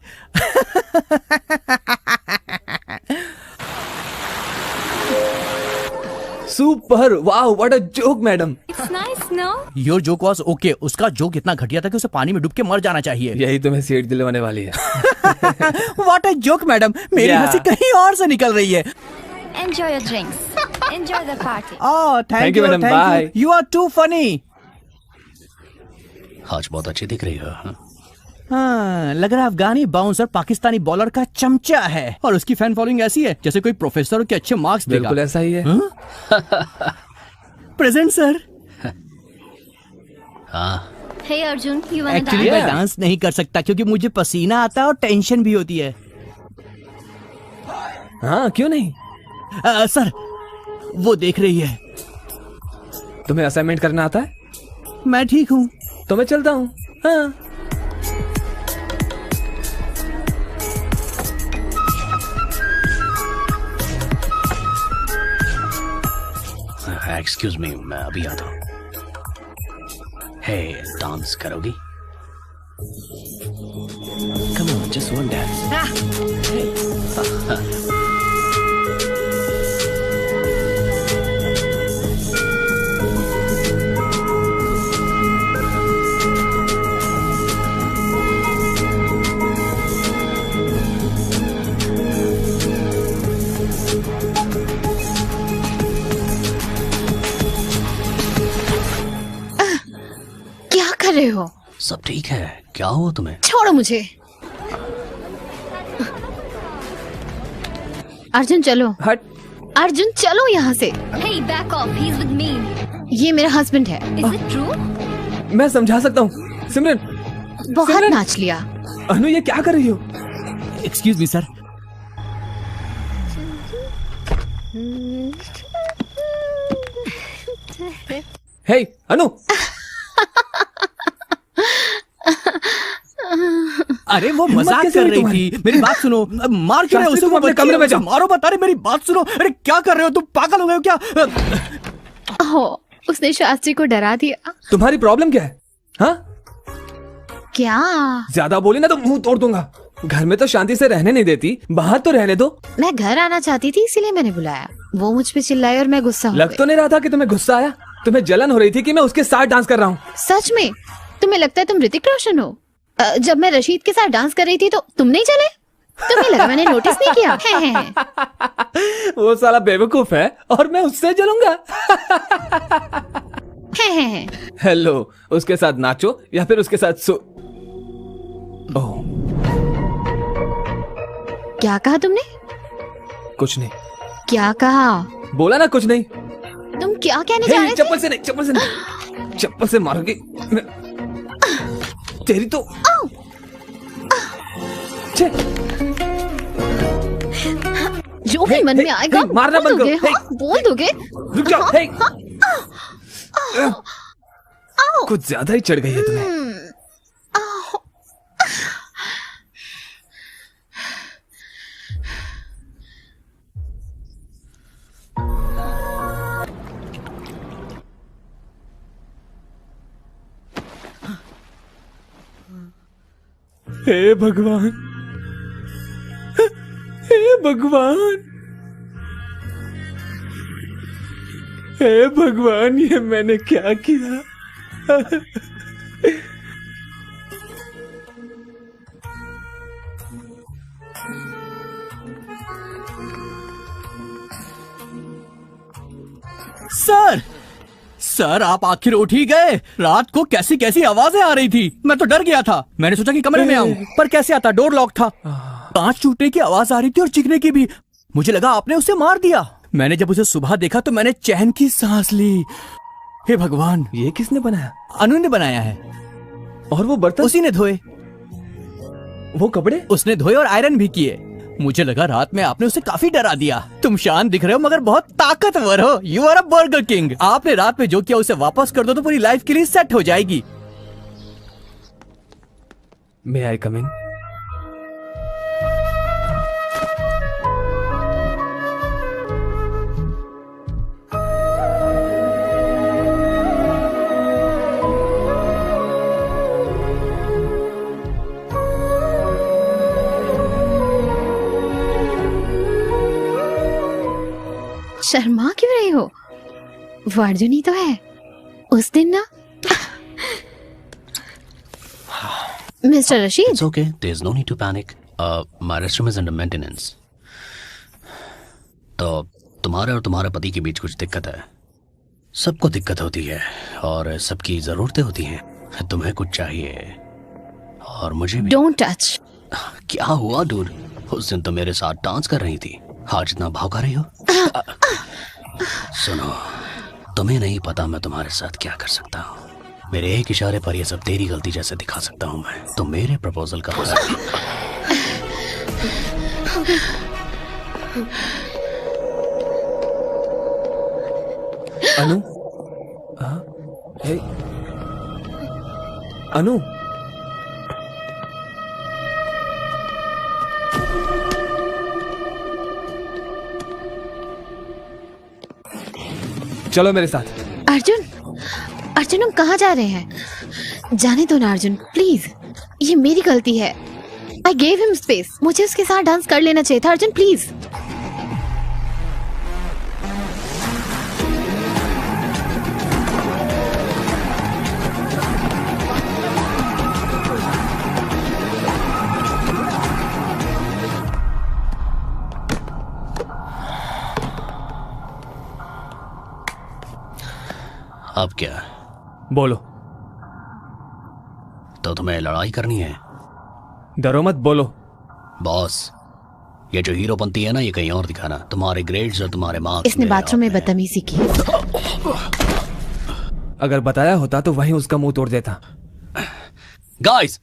Super, wow, what a joke madam. It's nice, no? Your joke was okay. उसका जोक इतना घटिया था कि उसे पानी में डूब के मर जाना चाहिए। यही तुम्हें सीट दिलवाने वाली है। व्हाट अ जोक मैडम, मेरी हंसी कहीं और से निकल रही है। Enjoy your drinks. Enjoy the party. Oh, thank you, madam. Bye. You are too funny. आज बहुत अच्छी दिख रही है। हाँ, लग रहा है अफगानी बाउंसर पाकिस्तानी बॉलर का चमचा है और उसकी फैन फॉलोइंग ऐसी है जैसे कोई प्रोफेसर के अच्छे मार्क्स देगा। बिल्कुल ऐसा ही है। Present sir. Hey Arjun, you wanna actually मैं डांस नहीं कर सकता क्योंकि मुझे पसीना आता है और टेंशन भी होती है। हाँ, क्यों नहीं? सर, वो देख रही है। तुम्हें असाइनमेंट करना आता है? मैं ठीक हूँ, तो मैं चलता हूँ। हाँ। एक्सक्यूज मी, मैं अभी आता हूँ। हे, डांस करोगी? Come on, just one dance. क्या कर रहे हो? सब ठीक है, क्या हुआ तुम्हें? छोड़ो मुझे। अर्जुन चलो। हट। अर्जुन चलो यहाँ से। Hey, back off. He's with me. ये मेरा हस्बैंड है। Is it true? मैं समझा सकता हूँ। सिमरन, बहुत नाच लिया। अनु, ये क्या कर रही हो? Excuse me sir. Hey, Anu. अरे वो मजाक कर रही थी। मेरी बात सुनो। मार क्यों रहे हो उसे? अपने कमरे में जाओ। मारो मत। अरे मेरी बात सुनो। अरे क्या कर रहे हो तुम? पागल हो गए हो क्या? उसने शास्त्री को डरा दिया। तुम्हारी प्रॉब्लम क्या है? हाँ? क्या? ज्यादा बोली ना तो मुंह तोड़ दूंगा। घर में तो शांति से रहने नहीं देती, बाहर तो रहने दो। मैं घर आना चाहती थी इसीलिए मैंने बुलाया। वो मुझ पे चिल्लाई और मैं गुस्सा हो लग तो नहीं रहा था कि तुम्हें गुस्सा आया। तुम्हें जलन हो रही थी कि मैं उसके साथ डांस कर रहा हूँ। सच में? तुम्हें लगता है तुम ऋतिक रोशन हो? जब मैं रशीद के साथ डांस कर रही थी तो तुम नहीं चले? तुम्हें लगा मैंने नोटिस नहीं किया? है। वो साला बेवकूफ है और मैं उससे जलूंगा। हेलो, उसके साथ नाचो या फिर उसके साथ सो। ओह, क्या कहा तुमने? कुछ नहीं। क्या कहा? बोला ना कुछ नहीं। तुम क्या कहने जा रहे थे? चप्पल से नहीं, चप्पल से नहीं। चप्पल से मारोगे तेरी तो। जो भी मन में आएगा मारना बंद करो। बोल दोगे? रुक जाओ। कुछ ज्यादा ही चढ़ गई है तुम्हें। हे भगवान, हे भगवान, हे भगवान, ये मैंने क्या किया? सर, सर आप आखिर उठ ही गए। रात को कैसी कैसी आवाजें आ रही थी, मैं तो डर गया था। मैंने सोचा कि कमरे में आऊं, पर कैसे आता? डोर लॉक था। कांच टूटने की आवाज आ रही थी और चीखने की भी। मुझे लगा आपने उसे मार दिया। मैंने जब उसे सुबह देखा तो मैंने चैन की सांस ली। हे भगवान, ये किसने बनाया? अनु ने बनाया है। और वो बर्तन उसी ने धोए। वो कपड़े उसने धोए और आयरन भी किए। मुझे लगा रात में आपने उसे काफी डरा दिया। तुम शांत दिख रहे हो मगर बहुत ताकतवर हो। You are a burger king. आपने रात में जो किया उसे वापस कर दो तो पूरी लाइफ के लिए सेट हो जाएगी। मे आई कम इन? शर्मा क्यों रही हो? वो अर्जुन ही तो है। उस दिन ना mister Rashid. It's okay. There's no need to panic. My restroom is under maintenance. तो तुम्हारे और तुम्हारे पति के बीच कुछ दिक्कत है। सबको दिक्कत होती है और सबकी जरूरतें होती हैं। तुम्हें कुछ चाहिए और मुझे भी। Don't touch. क्या हुआ डूड? उस दिन तो मेरे साथ डांस कर रही थी, आज इतना भौंका रही हो। सुनो, तुम्हें नहीं पता मैं तुम्हारे साथ क्या कर सकता हूँ। मेरे एक इशारे पर ये सब तेरी गलती जैसे दिखा सकता हूँ मैं। तो मेरे प्रपोजल का अनु, हाँ, हे, अनु, चलो मेरे साथ। अर्जुन, अर्जुन हम कहाँ जा रहे हैं? जाने दो ना अर्जुन, प्लीज। ये मेरी गलती है। I gave him space. मुझे उसके साथ डांस कर लेना चाहिए था। अर्जुन प्लीज। अब क्या? बोलो। तो तुम्हें लड़ाई करनी है? डरो मत, बोलो। बॉस, ये जो हीरोपंती है ना, ये कहीं और दिखाना। तुम्हारे ग्रेड्स और तुम्हारे मार्क्स। इसने बाथरूम में बदतमीजी की। अगर बताया होता तो वहीं उसका मुंह तोड़ देता। गाइस,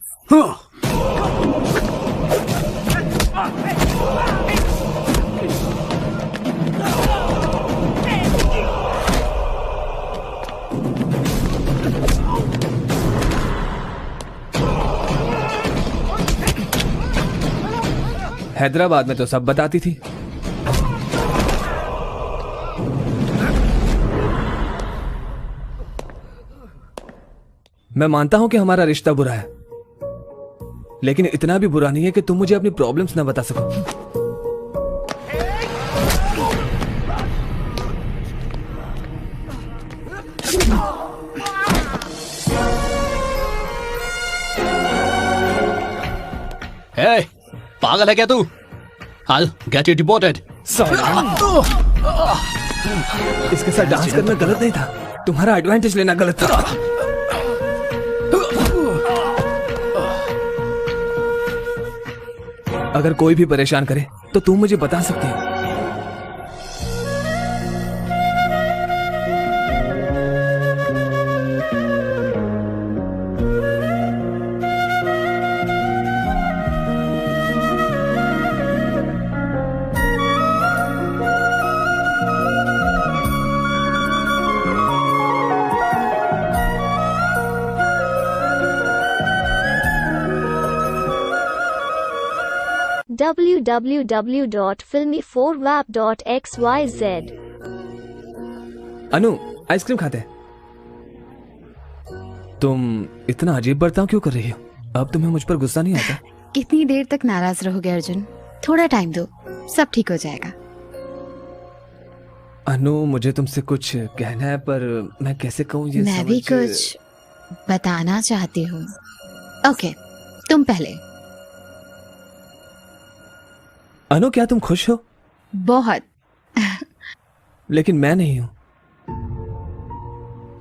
हैदराबाद में तो सब बताती थी। मैं मानता हूं कि हमारा रिश्ता बुरा है, लेकिन इतना भी बुरा नहीं है कि तुम मुझे अपनी प्रॉब्लम्स ना बता सको। हे, पागल है क्या तू? I'll get you deported. इसके साथ डांस करना गलत नहीं था, तुम्हारा एडवांटेज लेना गलत था। अगर कोई भी परेशान करे तो तुम मुझे बता सकती हो। www.filmy4wap.xyz। अनु, आइसक्रीम खाते हैं। तुम इतना अजीब बर्ताव क्यों कर रही हो? अब तुम्हें मुझ पर गुस्सा नहीं आता? कितनी देर तक नाराज रहोगे अर्जुन? थोड़ा टाइम दो, सब ठीक हो जाएगा। अनु, मुझे तुमसे कुछ कहना है पर मैं कैसे कहूँ ये मैं भी कुछ बताना चाहती हूँ। ओके, तुम पहले। अनु, क्या तुम खुश हो? बहुत। लेकिन मैं नहीं हूं।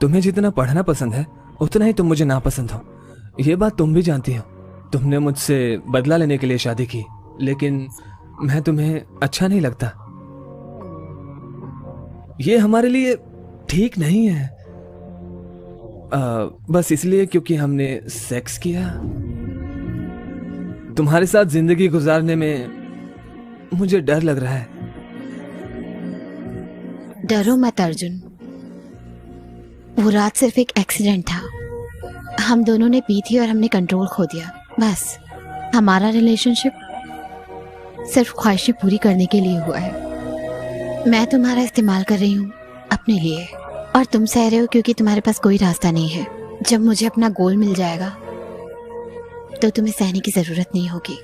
तुम्हें जितना पढ़ना पसंद है उतना ही तुम मुझे नापसंद हो। ये बात तुम भी जानती हो। तुमने मुझसे बदला लेने के लिए शादी की, लेकिन मैं तुम्हें अच्छा नहीं लगता। ये हमारे लिए ठीक नहीं है। बस इसलिए क्योंकि हमने सेक्स किया। तुम्हारे साथ जिंदगी गुजारने में मुझे डर लग रहा है। डरो मत अर्जुन, वो रात सिर्फ एक एक्सीडेंट था। हम दोनों ने पी थी और हमने कंट्रोल खो दिया। बस हमारा रिलेशनशिप सिर्फ ख्वाहिशें पूरी करने के लिए हुआ है। मैं तुम्हारा इस्तेमाल कर रही हूँ अपने लिए, और तुम सह रहे हो क्योंकि तुम्हारे पास कोई रास्ता नहीं है। जब मुझे अपना गोल मिल जाएगा तो तुम्हें सहने की जरूरत नहीं होगी।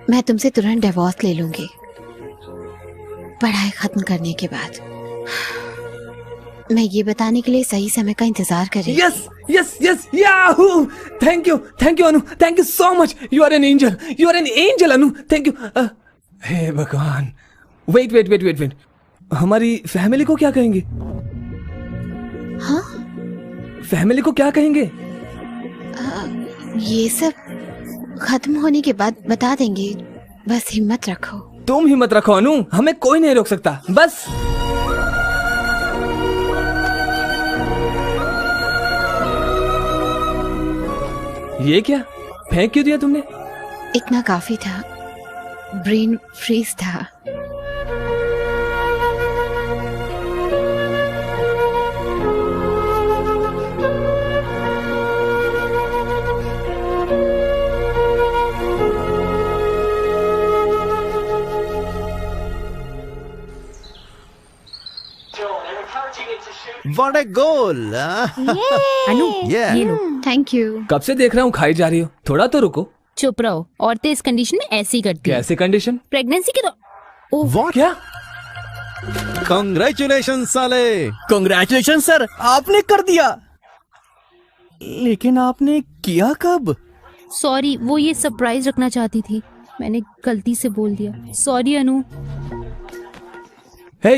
मैं तुमसे तुरंत डिवोर्स ले लूंगी पढ़ाई खत्म करने के बाद। मैं ये बताने के लिए सही समय का इंतजार कर रही हूँ। Yes yes yes, yahoo! Thank you Anu, thank you so much. You are an angel, you are an angel Anu, thank you. हे भगवान, wait wait wait wait wait, हमारी फैमिली को क्या कहेंगे? हाँ, फैमिली को क्या कहेंगे? ये सब खत्म होने के बाद बता देंगे, बस हिम्मत रखो। तुम हिम्मत रखो अनु, हमें कोई नहीं रोक सकता। बस ये क्या फेंक क्यों दिया तुमने? इतना काफी था, ब्रेन फ्रीज था। What a goal! अनु, ये लो। Thank you. कब से देख रहा हूँ खाई जा रही हो, थोड़ा तो रुको। चुप रहो, औरतें इस कंडीशन में ऐसे ही करती हैं। कैसे कंडीशन? प्रेगनेंसी के तो What? क्या? Congratulations साले! Congratulations सर, आपने कर दिया। लेकिन आपने किया कब? सॉरी, वो ये सरप्राइज रखना चाहती थी, मैंने गलती से बोल दिया। सॉरी अनु। हे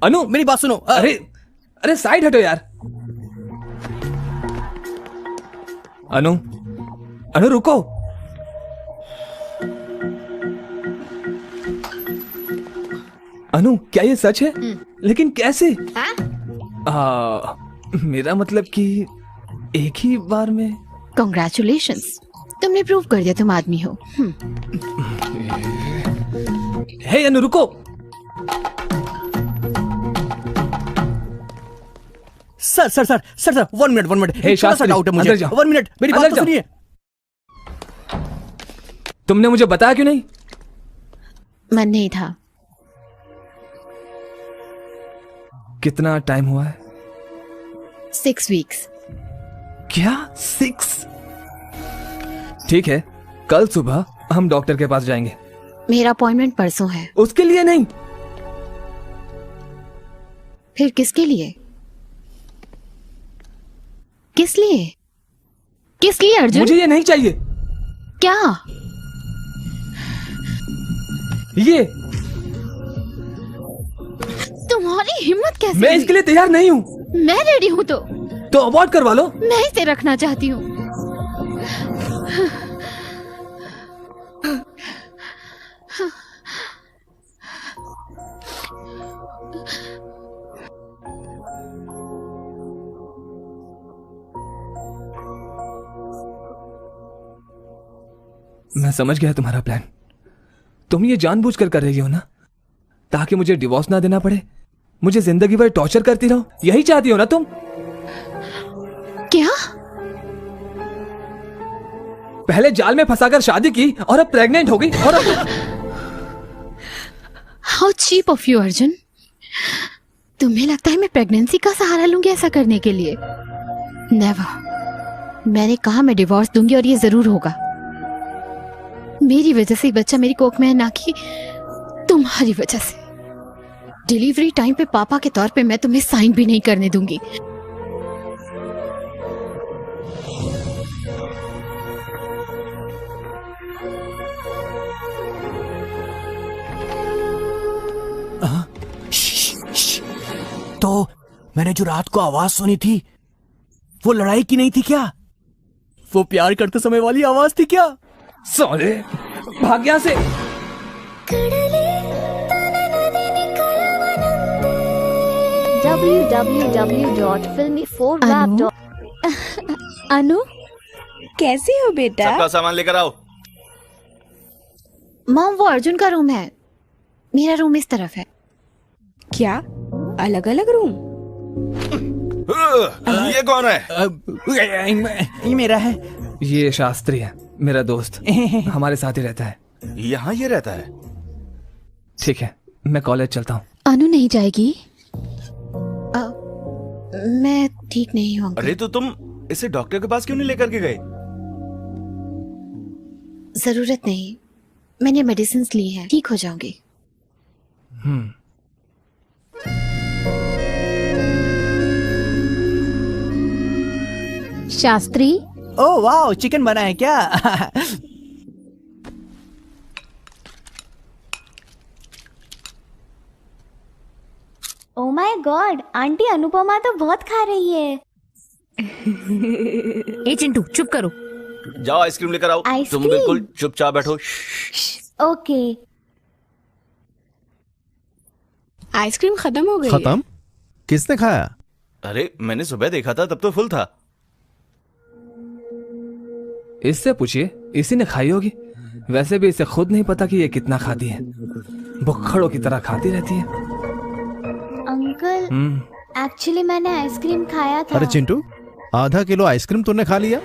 अनु, मेरी बात सुनो। अरे अरे साइड हटो यार। अनु रुको। अनु, क्या ये सच है? लेकिन कैसे? मेरा मतलब कि एक ही बार में। कांग्रेचुलेशंस, तुमने प्रूव कर दिया तुम आदमी हो। हे अनु रुको। सर 1 मिनट। हे शास्त्री, डाउट है मुझे। अंदर जाओ। 1 मिनट, मेरी बात तो सुनिए। तुमने मुझे बताया क्यों नहीं? मन नहीं था। कितना टाइम हुआ है? 6 वीक्स। क्या 6? ठीक है, कल सुबह हम डॉक्टर के पास जाएंगे। मेरा अपॉइंटमेंट परसों है। उसके लिए नहीं। फिर किसके लिए? किस लिए? किस लिए अर्जुन? मुझे ये नहीं चाहिए। क्या? ये तुम्हारी हिम्मत कैसे? मैं इसके लिए तैयार नहीं हूँ। मैं रेडी हूँ तो अबॉर्ट करवा लो। मैं इसे रखना चाहती हूँ। मैं समझ गया तुम्हारा प्लान। तुम ये जानबूझकर कर रही हो ना, ताकि मुझे डिवोर्स ना देना पड़े, मुझे जिंदगी भर टॉर्चर करती रहो। यही चाहती हो ना तुम? क्या? पहले जाल में फंसाकर शादी की और अब प्रेग्नेंट हो गई। और अब how cheap of you Arjun. तुम्हें लगता है मैं प्रेगनेंसी का सहारा लूंगी ऐसा करने के लिए? नेवर। मैंने कहा मैं डिवोर्स दूंगी और ये जरूर होगा। मेरी वजह से बच्चा मेरी कोख में है, ना कि तुम्हारी वजह से। डिलीवरी टाइम पे पापा के तौर पे मैं तुम्हें साइन भी नहीं करने दूंगी। तो मैंने जो रात को आवाज सुनी थी, वो लड़ाई की नहीं थी क्या? वो प्यार करते समय वाली आवाज थी क्या? साले, भाग यहाँ से। www.filmy4web. अनु, कैसी हो बेटा? सबका सामान लेकर आओ। मॉम, वो अर्जुन का रूम है, मेरा रूम इस तरफ है। क्या अलग अलग रूम? ये कौन है? ये मेरा है। ये शास्त्री है, मेरा दोस्त। हमारे साथ ही रहता है। यहाँ ये रहता है? ठीक है, मैं कॉलेज चलता हूँ। अनु नहीं जाएगी? मैं ठीक नहीं हूँ। अरे तो तुम इसे डॉक्टर के पास क्यों नहीं लेकर के गए? जरूरत नहीं, मैंने मेडिसिन ली है, ठीक हो जाऊंगी। शास्त्री। ओह वाह, चिकन बना है क्या? Oh my God, aunty Anupama तो बहुत खा रही है। ए चिंटू चुप करो। जाओ आइसक्रीम लेकर आओ। आइसक्रीम? तुम बिल्कुल चुपचाप बैठो। ओके। आइसक्रीम खत्म हो गई। खत्म? किसने खाया? अरे मैंने सुबह देखा था, तब तो फुल था। इससे पूछिए, इसी ने खाई होगी। वैसे भी इसे खुद नहीं पता कि ये कितना खाती है, भुक्खड़ों की तरह खाती रहती है। अंकल, एक्चुअली मैंने आइसक्रीम खाया था। अरे चिंटू, आधा किलो आइसक्रीम तूने खा लिया?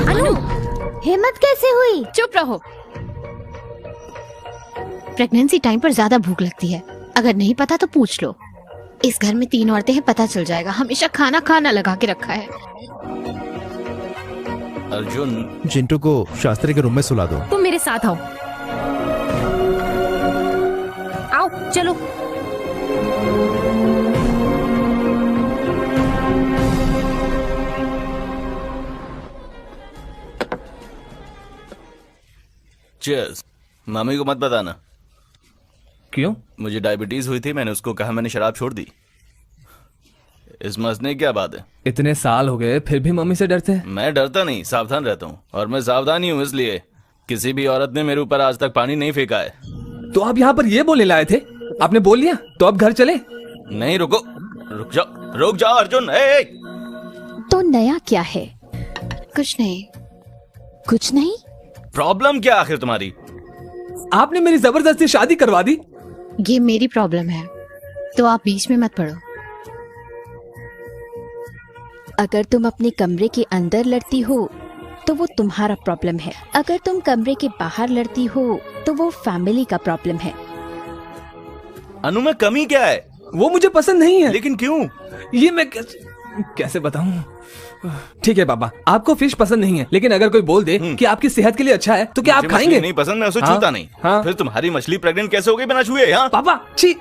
अनु, हिम्मत कैसे हुई? चुप रहो। प्रेगनेंसी टाइम पर ज्यादा भूख लगती है, अगर नहीं पता तो पूछ लो। इस घर में 3 औरतें हैं, पता चल जाएगा। हमेशा खाना खाना लगा के रखा है। अर्जुन, चिंटू को शास्त्री के रूम में सुला दो। तुम मेरे साथ आओ। आओ चलो। चीयर्स। मम्मी को मत बताना। क्यों? मुझे डायबिटीज हुई थी, मैंने उसको कहा, मैंने शराब छोड़ दी। इसमें हंसने की क्या बात है? इतने साल हो गए फिर भी मम्मी से डरते हैं? मैं डरता नहीं, सावधान रहता हूँ। और मैं सावधान ही हूँ, इसलिए किसी भी औरत ने मेरे ऊपर आज तक पानी नहीं फेंका है। तो आप यहाँ पर ये बोलने लाए थे? आपने बोल लिया तो अब घर चले? नहीं, रुको, रुक जाओ अर्जुन। ए! तो नया क्या है? कुछ नहीं। कुछ नहीं? प्रॉब्लम क्या आखिर तुम्हारी? आपने मेरी जबरदस्ती शादी करवा दी। ये मेरी प्रॉब्लम है, तो आप बीच में मत पड़ो। अगर तुम अपने कमरे के अंदर लड़ती हो तो वो तुम्हारा प्रॉब्लम है। अगर तुम कमरे के बाहर लड़ती हो तो वो फैमिली का प्रॉब्लम है। अनु में कमी क्या है? वो मुझे पसंद नहीं है। लेकिन क्यों? ये मैं कैसे बताऊं? ठीक है पापा, आपको फिश पसंद नहीं है, लेकिन अगर कोई बोल दे कि आपकी सेहत के लिए अच्छा है तो क्या आप खाएंगे? नहीं पसंद, मैं उसे छूता नहीं। फिर तुम्हारी मछली प्रेग्नेंट कैसे हो गई बिना छुए? पापा छी।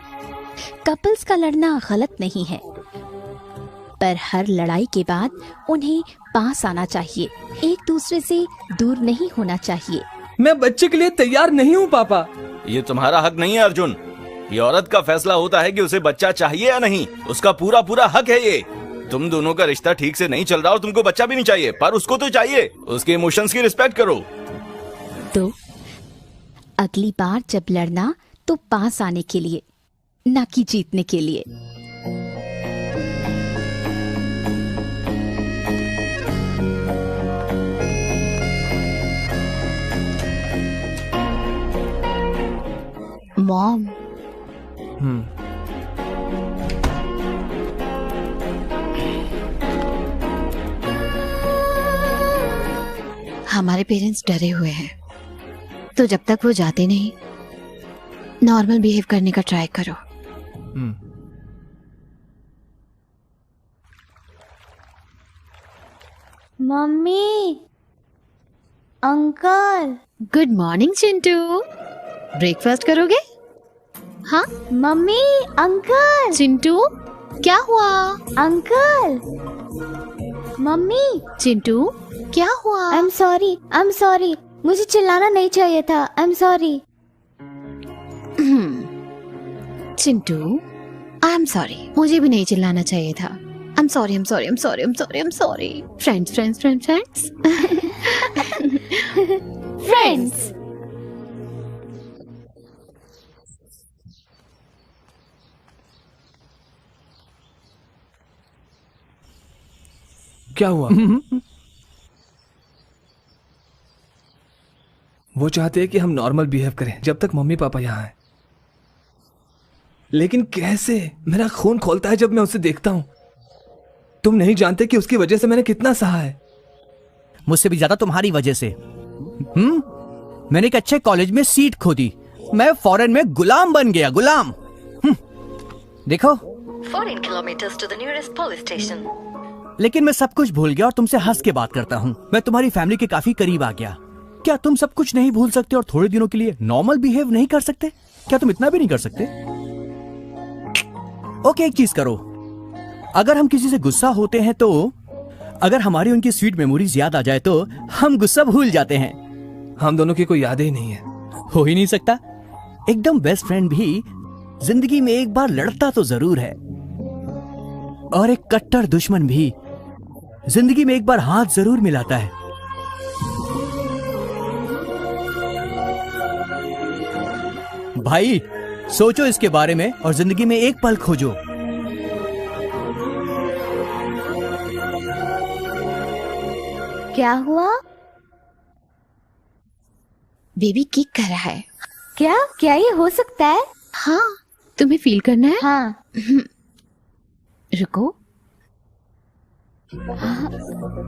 कपल्स का लड़ना गलत नहीं है, पर हर लड़ाई के बाद उन्हें पास आना चाहिए, एक दूसरे से दूर नहीं होना चाहिए। मैं बच्चे के लिए तैयार नहीं हूँ पापा। ये तुम्हारा हक नहीं है अर्जुन। ये औरत का फैसला होता है कि उसे बच्चा चाहिए या नहीं। उसका पूरा पूरा हक है ये। तुम दोनों का रिश्ता ठीक से नहीं चल रहा और तुमको बच्चा भी नहीं चाहिए, पर उसको तो चाहिए। उसके इमोशंस की रिस्पेक्ट करो। तो अगली बार जब लड़ना तो पास आने के लिए, ना कि जीतने के लिए। मॉम, हमारे पेरेंट्स डरे हुए हैं, तो जब तक वो जाते नहीं, नॉर्मल बिहेव करने का ट्राई करो। Mummy, uncle. Good morning Chintu, breakfast करोगे? हाँ मम्मी, अंकल। चिंटू क्या हुआ? Uncle, mummy. चिंटू क्या हुआ? आई एम सॉरी, मुझे चिल्लाना नहीं चाहिए था। I am sorry. Chintu, I am sorry, मुझे भी नहीं चिल्लाना चाहिए था। I'm sorry, I'm sorry, I'm sorry, I'm sorry, I'm sorry. Friends, friends, friends, friends. Friends. क्या हुआ? वो चाहते हैं कि हम नॉर्मल बिहेव करें जब तक मम्मी पापा यहाँ हैं। लेकिन कैसे? मेरा खून खोलता है जब मैं उसे देखता हूं। तुम नहीं जानते कि उसकी वजह से मैंने कितना सहा है। मुझसे भी ज्यादा तुम्हारी वजह से। मैंने एक अच्छे कॉलेज में सीट खो दी, मैं फॉरेन में गुलाम बन गया, गुलाम। देखो 14 kilometers to the nearest police station. लेकिन मैं सब कुछ भूल गया और तुमसे हंस के बात करता हूँ। मैं तुम्हारी फैमिली के काफी करीब आ गया। क्या तुम सब कुछ नहीं भूल सकते और थोड़े दिनों के लिए नॉर्मल बिहेव नहीं कर सकते? क्या तुम इतना भी नहीं कर सकते? ओके, एक चीज करो, अगर हम किसी से गुस्सा होते हैं तो अगर हमारी उनकी स्वीट मेमोरीज याद आ जाए तो हम गुस्सा भूल जाते हैं। हम दोनों की कोई यादें ही नहीं है। हो ही नहीं सकता। एकदम बेस्ट फ्रेंड भी जिंदगी में एक बार लड़ता तो जरूर है, और एक कट्टर दुश्मन भी जिंदगी में एक बार हाथ जरूर मिलाता है। भाई सोचो इसके बारे में और जिंदगी में एक पल खोजो। क्या हुआ? बेबी किक कर रहा है। क्या क्या ये हो सकता है? हाँ, तुम्हें फील करना है? हाँ। रुको। हाँ,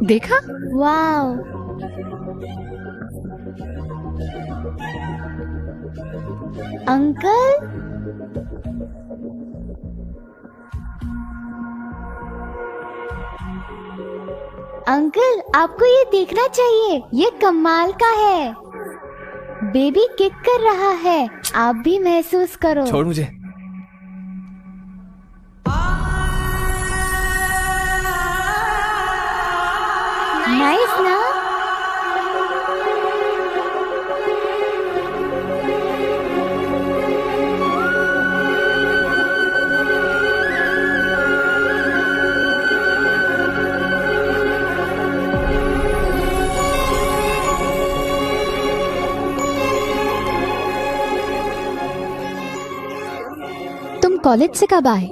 देखा? वाव। अंकल, अंकल आपको ये देखना चाहिए, ये कमाल का है। बेबी किक कर रहा है, आप भी महसूस करो। छोड़ मुझे। नाइस ना? कॉलेज से कब आए?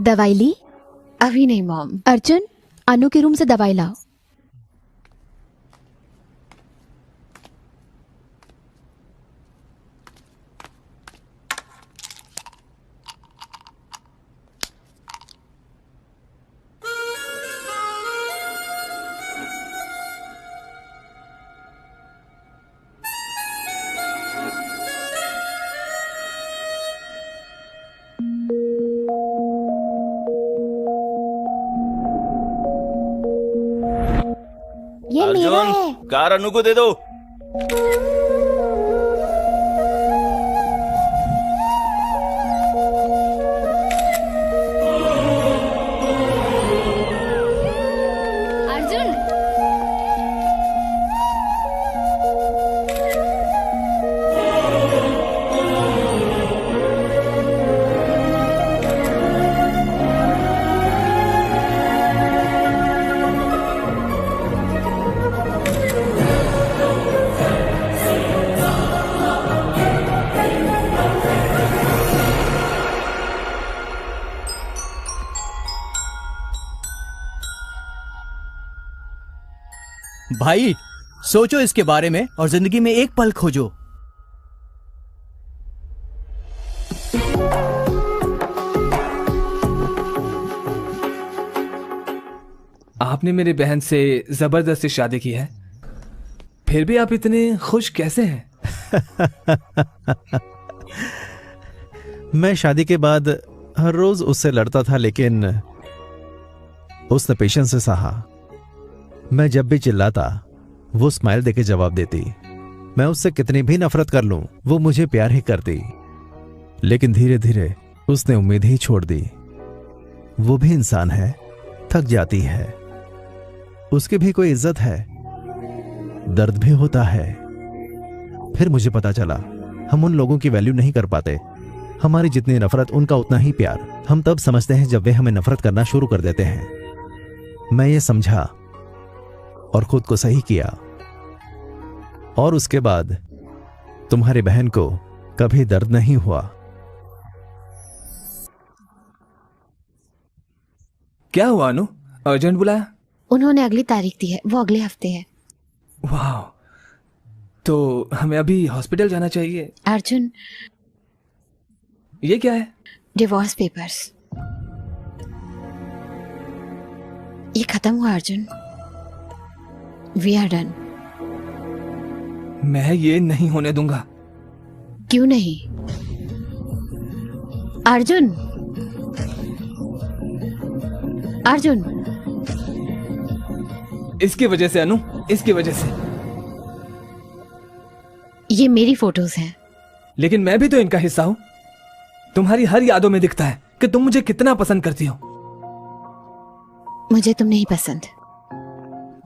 दवाई ली? अभी नहीं मॉम। अर्जुन, अनु के रूम से दवाई लाओ। ये मेरा है। कार अनु को दे दो। अर्जुन, भाई सोचो इसके बारे में और जिंदगी में एक पल खोजो। आपने मेरी बहन से जबरदस्ती शादी की है, फिर भी आप इतने खुश कैसे हैं? मैं शादी के बाद हर रोज उससे लड़ता था, लेकिन उसने पेशेंस से सहा। मैं जब भी चिल्लाता वो स्माइल देके जवाब देती। मैं उससे कितनी भी नफरत कर लूं वो मुझे प्यार ही करती। लेकिन धीरे धीरे उसने उम्मीद ही छोड़ दी। वो भी इंसान है, थक जाती है, उसकी भी कोई इज्जत है, दर्द भी होता है। फिर मुझे पता चला हम उन लोगों की वैल्यू नहीं कर पाते। हमारी जितनी नफरत उनका उतना ही प्यार। हम तब समझते हैं जब वे हमें नफरत करना शुरू कर देते हैं। मैं ये समझा और खुद को सही किया, और उसके बाद तुम्हारी बहन को कभी दर्द नहीं हुआ। क्या हुआ अनु? अर्जेंट बुलाया? उन्होंने अगली तारीख दी है, वो अगले हफ्ते है। वाह, तो हमें अभी हॉस्पिटल जाना चाहिए। अर्जुन, ये क्या है? Divorce papers. ये खत्म हुआ अर्जुन। We are done. मैं ये नहीं होने दूंगा। क्यों नहीं? अर्जुन, अर्जुन, इसकी वजह से अनु, इसकी वजह से। ये मेरी फोटोज हैं। लेकिन मैं भी तो इनका हिस्सा हूं। तुम्हारी हर यादों में दिखता है कि तुम मुझे कितना पसंद करती हो। मुझे तुम नहीं पसंद।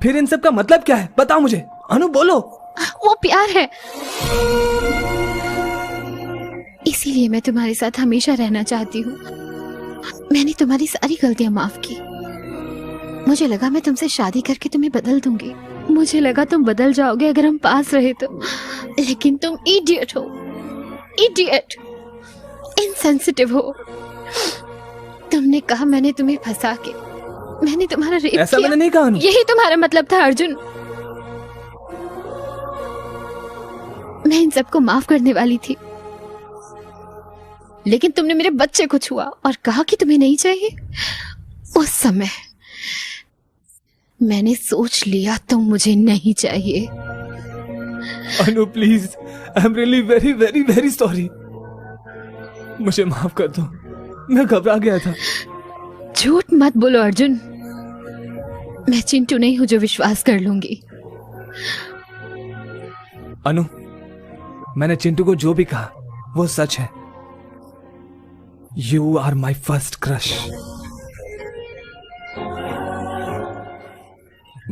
फिर इन सब का मतलब क्या है? बताओ मुझे। अनु बोलो। वो प्यार है, इसीलिए मैं तुम्हारे साथ हमेशा रहना चाहती हूँ। मैंने तुम्हारी सारी गलतियां माफ की। मुझे लगा मैं तुमसे शादी करके तुम्हें बदल दूंगी। मुझे लगा तुम बदल जाओगे अगर हम पास रहे तो, लेकिन तुम इडियट हो, इडियट, इनसेंसिटिव हो। तुमने कहा मैंने तुम्हें फंसा के, मैंने तुम्हारा रेप ऐसा किया। मैंने नहीं कहा। यही तुम्हारा मतलब था अर्जुन। मैं इन सबको माफ करने वाली थी, लेकिन तुमने मेरे बच्चे को छुआ और कहा कि तुम्हें नहीं चाहिए। उस समय मैंने सोच लिया तुम मुझे नहीं चाहिए। Anu please, I am really very very very sorry. मुझे माफ कर दो, मैं घबरा गया था। झूठ मत बोलो अर्जुन। मैं चिंटू नहीं हूं जो विश्वास कर लूंगी। अनु, मैंने चिंटू को जो भी कहा वो सच है। You are my first crush.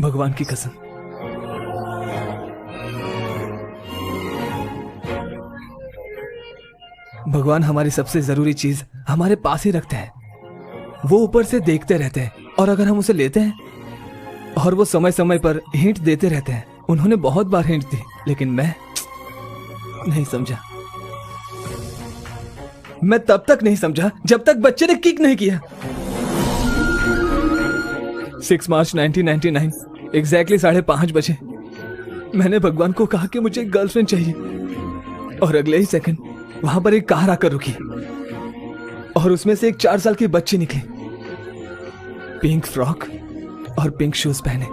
भगवान की कसम। भगवान हमारी सबसे जरूरी चीज हमारे पास ही रखते हैं। वो ऊपर से देखते रहते हैं और अगर हम उसे लेते हैं, और वो समय समय पर हिंट देते रहते हैं। उन्होंने बहुत बार हिंट दी, लेकिन मैं नहीं समझा। मैं तब तक नहीं समझा जब तक बच्चे ने किक नहीं किया। 6 मार्च 1999 एग्जैक्टली 5:30 बजे मैंने भगवान को कहा कि मुझे एक गर्लफ्रेंड चाहिए, और अगले ही सेकंड वहां पर एक कार आकर रुकी और उसमें से एक 4 साल की बच्ची निकली, पिंक फ्रॉक और पिंक शूज पहने।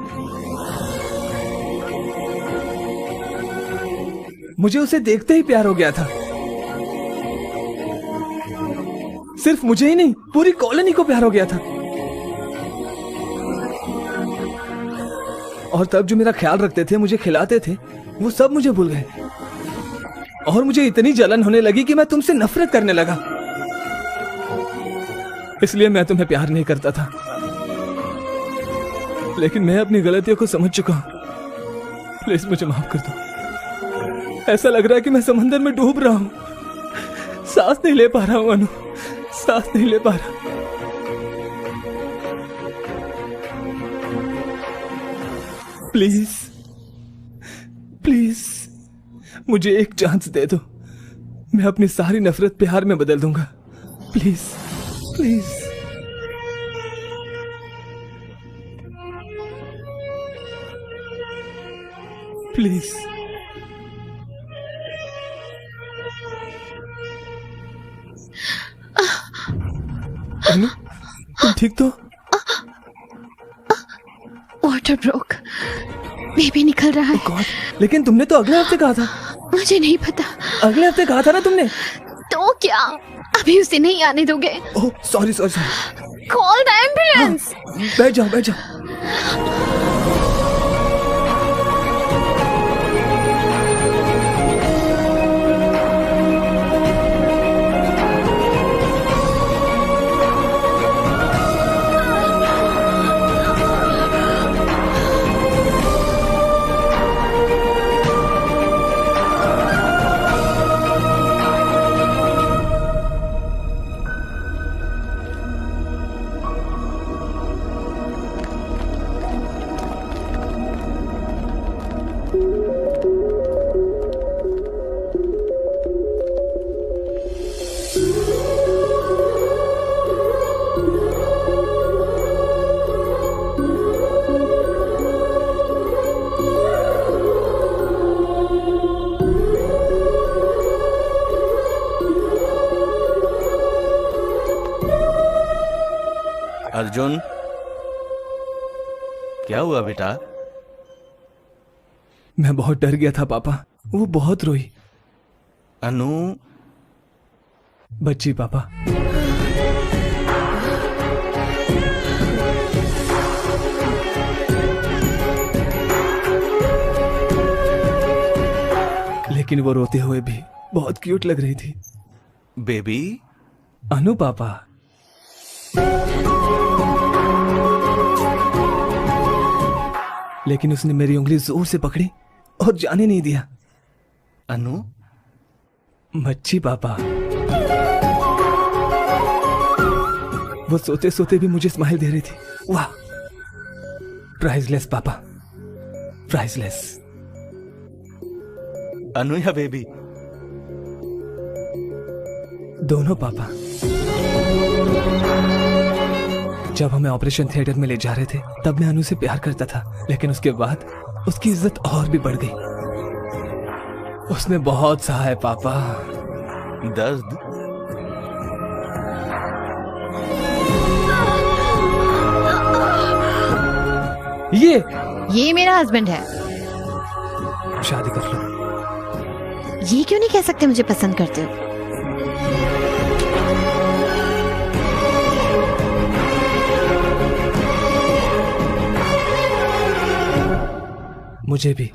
मुझे उसे देखते ही प्यार हो गया था। सिर्फ मुझे ही नहीं, पूरी कॉलोनी को प्यार हो गया था। और तब जो मेरा ख्याल रखते थे, मुझे खिलाते थे, वो सब मुझे भूल गए। और मुझे इतनी जलन होने लगी कि मैं तुमसे नफरत करने लगा। इसलिए मैं तुम्हें प्यार नहीं करता था। लेकिन मैं अपनी गलतियों को समझ चुका हूं। प्लीज मुझे माफ कर दो। ऐसा लग रहा है कि मैं समंदर में डूब रहा हूं। सांस नहीं ले पा रहा हूं अनु, सांस नहीं ले पा रहा। प्लीज प्लीज मुझे एक चांस दे दो। मैं अपनी सारी नफरत प्यार में बदल दूंगा। Please please. प्लीज। अनु, तुम ठीक तो? वाटर ब्रोक, बेबी निकल रहा है। गॉड, लेकिन तुमने तो अगले हफ्ते कहा था। मुझे नहीं पता। अगले हफ्ते कहा था ना तुमने। तो क्या अभी उसे नहीं आने दोगे? Oh sorry sorry sorry. Call the ambulance. बैठ जाओ बैठ जाओ। अर्जुन, क्या हुआ बेटा? मैं बहुत डर गया था पापा, वो बहुत रोई। अनु, बच्ची पापा। लेकिन वो रोते हुए भी बहुत क्यूट लग रही थी। बेबी? अनु पापा। लेकिन उसने मेरी उंगली जोर से पकड़ी और जाने नहीं दिया। अनु? बच्ची पापा। वो सोते सोते भी मुझे स्माइल दे रही थी। वाह, प्राइसलेस पापा, प्राइसलेस। अनु या बेबी? दोनों पापा। जब हमें ऑपरेशन थिएटर में ले जा रहे थे तब मैं अनु से प्यार करता था, लेकिन उसके बाद उसकी इज्जत और भी बढ़ गई। उसने बहुत सहा है पापा। दर्द? ये मेरा हस्बैंड है। शादी कर लो। ये क्यों नहीं कह सकते मुझे पसंद करते हो? मुझे भी।